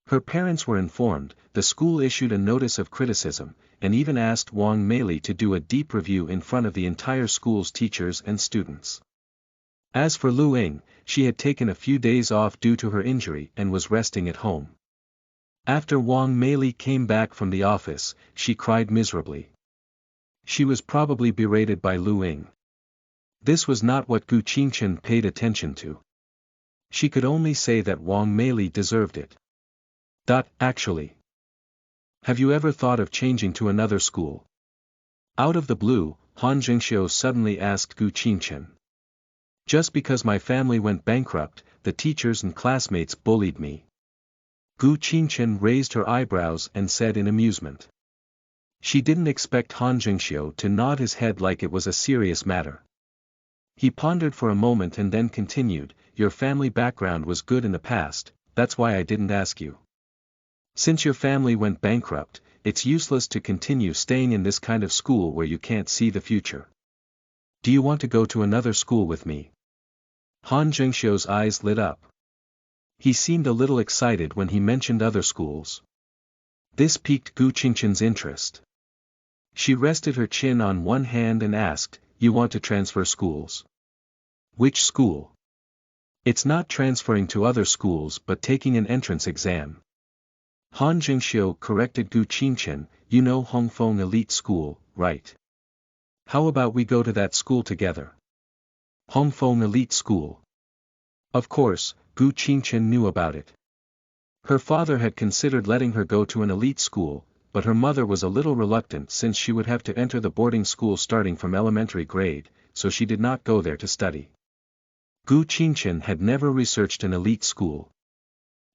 Speaker 1: Her parents were informed, the school issued a notice of criticism, and even asked Wang Meili to do a deep review in front of the entire school's teachers and students. As for Lu Ying, she had taken a few days off due to her injury and was resting at home. After Wang Meili came back from the office, she cried miserably. She was probably berated by Lu Ying. This was not what Gu Qingchen paid attention to. She could only say that Wang Meili deserved it. Actually. Have you ever thought of changing to another school? Out of the blue, Han Jingxiu suddenly asked Gu Qingchen. Just because my family went bankrupt, the teachers and classmates bullied me. Gu Qingchen raised her eyebrows and said in amusement. She didn't expect Han Jingxiu to nod his head like it was a serious matter. He pondered for a moment and then continued, "Your family background was good in the past, that's why I didn't ask you. Since your family went bankrupt, it's useless to continue staying in this kind of school where you can't see the future. Do you want to go to another school with me?" Han Jingxiu's eyes lit up. He seemed a little excited when he mentioned other schools. This piqued Gu Qingchen's interest. She rested her chin on one hand and asked, "You want to transfer schools? Which school?" "It's not transferring to other schools but taking an entrance exam." Han Jingxiu corrected Gu Qingchen, "You know Hongfeng Elite School, right? How about we go to that school together?" Hongfeng Elite School. Of course, Gu Qingchen knew about it. Her father had considered letting her go to an elite school, but her mother was a little reluctant since she would have to enter the boarding school starting from elementary grade, so she did not go there to study. Gu Qingchen had never researched an elite school.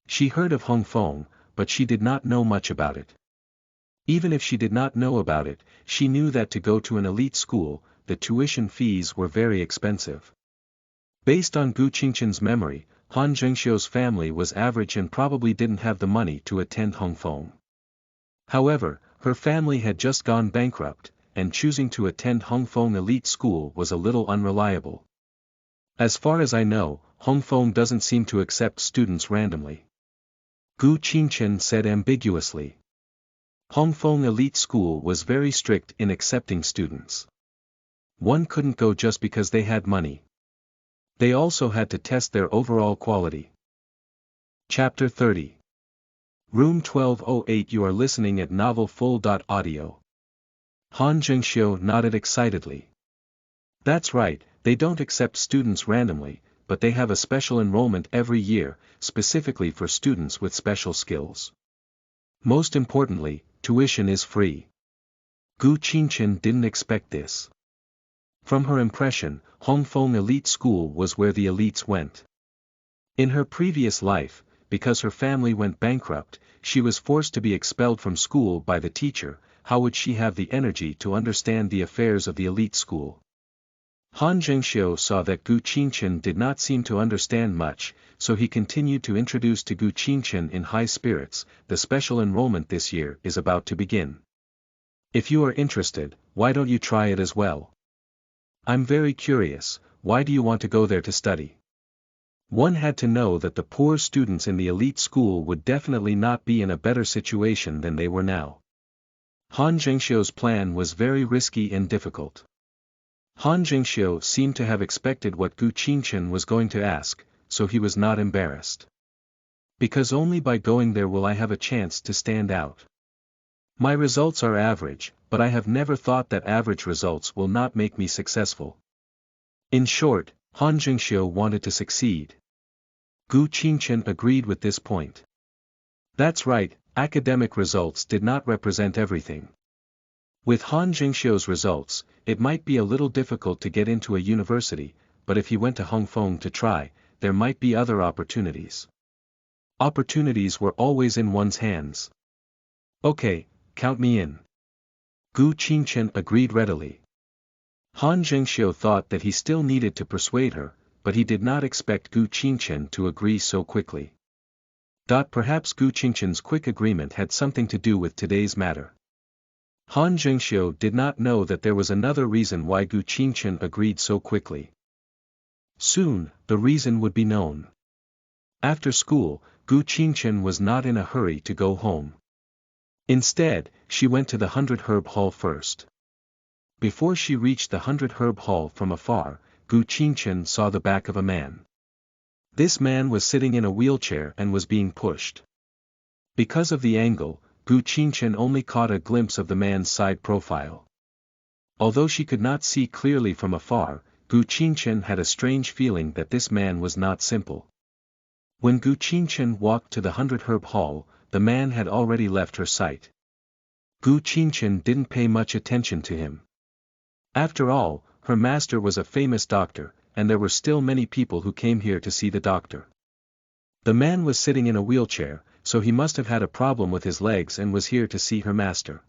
Speaker 1: She heard of Hongfeng, but she did not know much about it. Even if she did not know about it, she knew that to go to an elite school, the tuition fees were very expensive. Based on Gu Qingchen's memory, Han Jingxiu's family was average and probably didn't have the money to attend Hongfeng. However, her family had just gone bankrupt, and choosing to attend Hongfeng Elite School was a little unreliable. As far as I know, Hongfeng doesn't seem to accept students randomly. Gu Qingchen said ambiguously. Hongfeng Elite School was very strict in accepting students. One couldn't go just because they had money. They also had to test their overall quality. Chapter 30. Room 1208. You are listening at novelfull.audio. Han Zhengxiu nodded excitedly. That's right, they don't accept students randomly, but they have a special enrollment every year, specifically for students with special skills. Most importantly, tuition is free. Gu Qingchen didn't expect this. From her impression, Hongfeng Elite School was where the elites went. In her previous life, because her family went bankrupt, she was forced to be expelled from school by the teacher. How would she have the energy to understand the affairs of the elite school? Han Zhengxiu saw that Gu Qingchen did not seem to understand much, so he continued to introduce to Gu Qingchen in high spirits, the special enrollment this year is about to begin. If you are interested, why don't you try it as well? I'm very curious, why do you want to go there to study? One had to know that the poor students in the elite school would definitely not be in a better situation than they were now. Han Zhengxiu's plan was very risky and difficult. Han Zhengxiu seemed to have expected what Gu Qingchen was going to ask, so he was not embarrassed. Because only by going there will I have a chance to stand out. My results are average, but I have never thought that average results will not make me successful. In short, Han Zhengxiu wanted to succeed. Gu Qingchen agreed with this point. That's right, academic results did not represent everything. With Han Zhengxiu's results, it might be a little difficult to get into a university, but if he went to Hongfeng to try, there might be other opportunities. Opportunities were always in one's hands. Okay, count me in. Gu Qingchen agreed readily. Han Zhengxiu thought that he still needed to persuade her, but he did not expect Gu Qingchen to agree so quickly. Perhaps Gu Qingchen's quick agreement had something to do with today's matter. Han Zhengxiu did not know that there was another reason why Gu Qingchen agreed so quickly. Soon, the reason would be known. After school, Gu Qingchen was not in a hurry to go home. Instead, she went to the 100 Herb Hall first. Before she reached the 100 Herb Hall from afar, Gu Qingchen saw the back of a man. This man was sitting in a wheelchair and was being pushed. Because of the angle, Gu Qingchen only caught a glimpse of the man's side profile. Although she could not see clearly from afar, Gu Qingchen had a strange feeling that this man was not simple. When Gu Qingchen walked to the 100 Herb Hall, the man had already left her sight. Gu Qingchen didn't pay much attention to him. After all, her master was a famous doctor, and there were still many people who came here to see the doctor. The man was sitting in a wheelchair, so he must have had a problem with his legs and was here to see her master.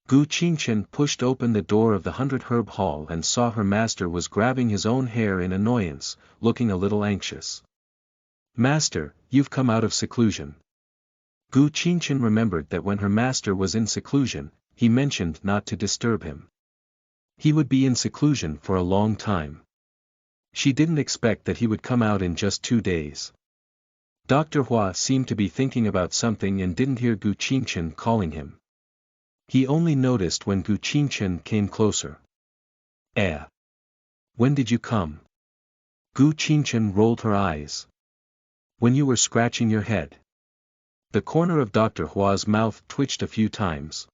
Speaker 1: Gu Qingchen pushed open the door of the 100 Herb Hall and saw her master was grabbing his own hair in annoyance, looking a little anxious. Master, you've come out of seclusion. Gu Qingchen remembered that when her master was in seclusion, he mentioned not to disturb him. He would be in seclusion for a long time. She didn't expect that he would come out in just 2 days. Dr. Hua seemed to be thinking about something and didn't hear Gu Qingchen calling him. He only noticed when Gu Qingchen came closer. When did you come? Gu Qingchen rolled her eyes. When you were scratching your head. The corner of Dr. Hua's mouth twitched a few times.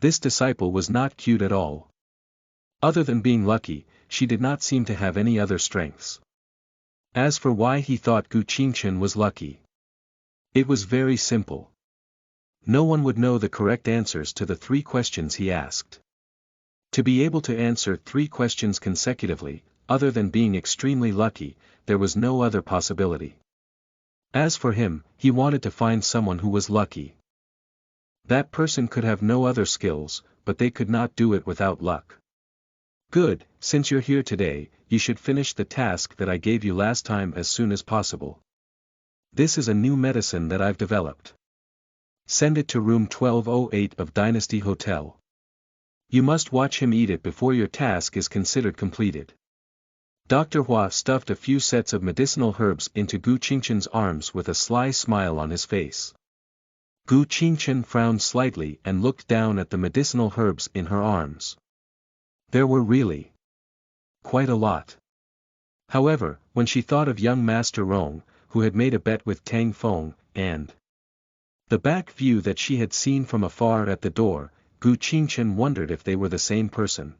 Speaker 1: This disciple was not cute at all. Other than being lucky, she did not seem to have any other strengths. As for why he thought Gu Qingchen was lucky, it was very simple. No one would know the correct answers to the 3 questions he asked. To be able to answer 3 questions consecutively, other than being extremely lucky, there was no other possibility. As for him, he wanted to find someone who was lucky. That person could have no other skills, but they could not do it without luck. Good, since you're here today, you should finish the task that I gave you last time as soon as possible. This is a new medicine that I've developed. Send it to room 1208 of Dynasty Hotel. You must watch him eat it before your task is considered completed. Dr. Hua stuffed a few sets of medicinal herbs into Gu Qingchen's arms with a sly smile on his face. Gu Qingchen frowned slightly and looked down at the medicinal herbs in her arms. There were really quite a lot. However, when she thought of young Master Rong, who had made a bet with Tang Feng, and the back view that she had seen from afar at the door, Gu Qingchen wondered if they were the same person.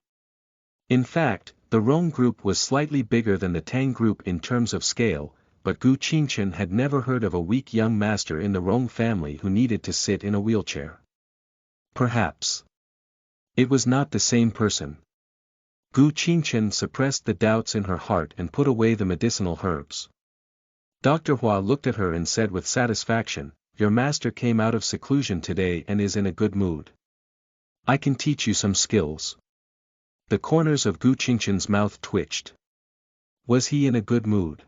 Speaker 1: In fact, the Rong group was slightly bigger than the Tang group in terms of scale, but Gu Qingchen had never heard of a weak young master in the Rong family who needed to sit in a wheelchair. Perhaps it was not the same person. Gu Qingchen suppressed the doubts in her heart and put away the medicinal herbs. Dr. Hua looked at her and said with satisfaction, "Your master came out of seclusion today and is in a good mood. I can teach you some skills." The corners of Gu Qingchen's mouth twitched. Was he in a good mood?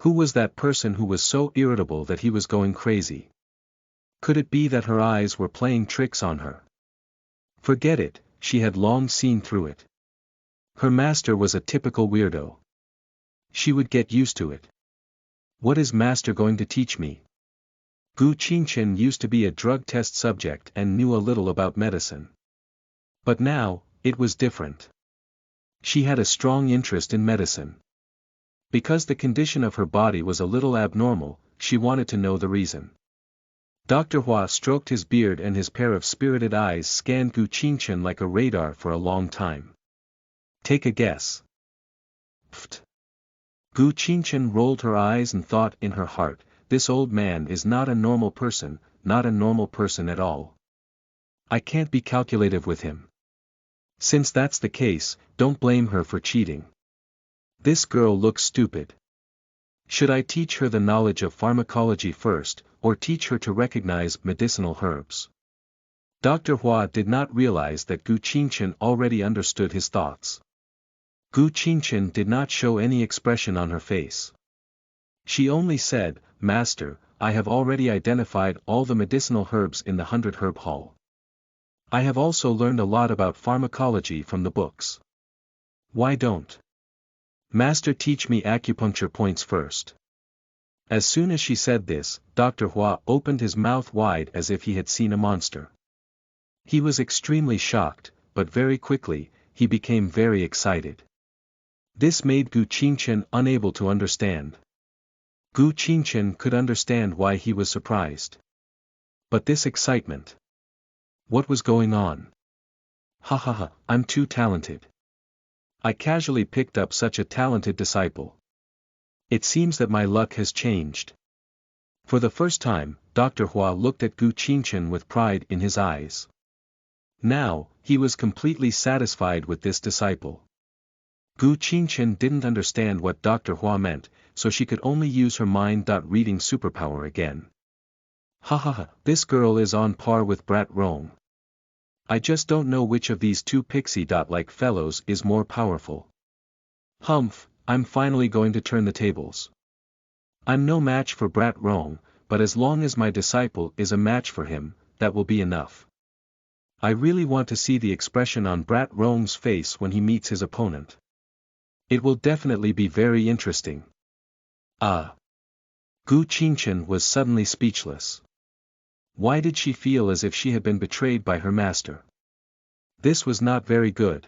Speaker 1: Who was that person who was so irritable that he was going crazy? Could it be that her eyes were playing tricks on her? Forget it, she had long seen through it. Her master was a typical weirdo. She would get used to it. What is master going to teach me? Gu Qingchen used to be a drug test subject and knew a little about medicine. But now, it was different. She had a strong interest in medicine. Because the condition of her body was a little abnormal, she wanted to know the reason. Dr. Hua stroked his beard and his pair of spirited eyes scanned Gu Qingchen like a radar for a long time. Take a guess. Pfft. Gu Qingchen rolled her eyes and thought in her heart, this old man is not a normal person, not a normal person at all. I can't be calculative with him. Since that's the case, don't blame her for cheating. This girl looks stupid. Should I teach her the knowledge of pharmacology first, or teach her to recognize medicinal herbs? Dr. Hua did not realize that Gu Qingchen already understood his thoughts. Gu Qingchen did not show any expression on her face. She only said, "Master, I have already identified all the medicinal herbs in the 100 herb hall. I have also learned a lot about pharmacology from the books. Why don't Master teach me acupuncture points first?" As soon as she said this, Dr. Hua opened his mouth wide as if he had seen a monster. He was extremely shocked, but very quickly, he became very excited. This made Gu Qingchen unable to understand. Gu Qingchen could understand why he was surprised. But this excitement. What was going on? Ha ha ha, I'm too talented. I casually picked up such a talented disciple. It seems that my luck has changed. For the first time, Dr. Hua looked at Gu Qingchen with pride in his eyes. Now, he was completely satisfied with this disciple. Gu Qingchen didn't understand what Dr. Hua meant, so she could only use her mind-reading superpower again. Ha ha ha, this girl is on par with Brat Rong. I just don't know which of these two pixie-like fellows is more powerful. Humph, I'm finally going to turn the tables. I'm no match for Brat Rong, but as long as my disciple is a match for him, that will be enough. I really want to see the expression on Brat Rong's face when he meets his opponent. It will definitely be very interesting. Ah! Gu Qingchen was suddenly speechless. Why did she feel as if she had been betrayed by her master? This was not very good.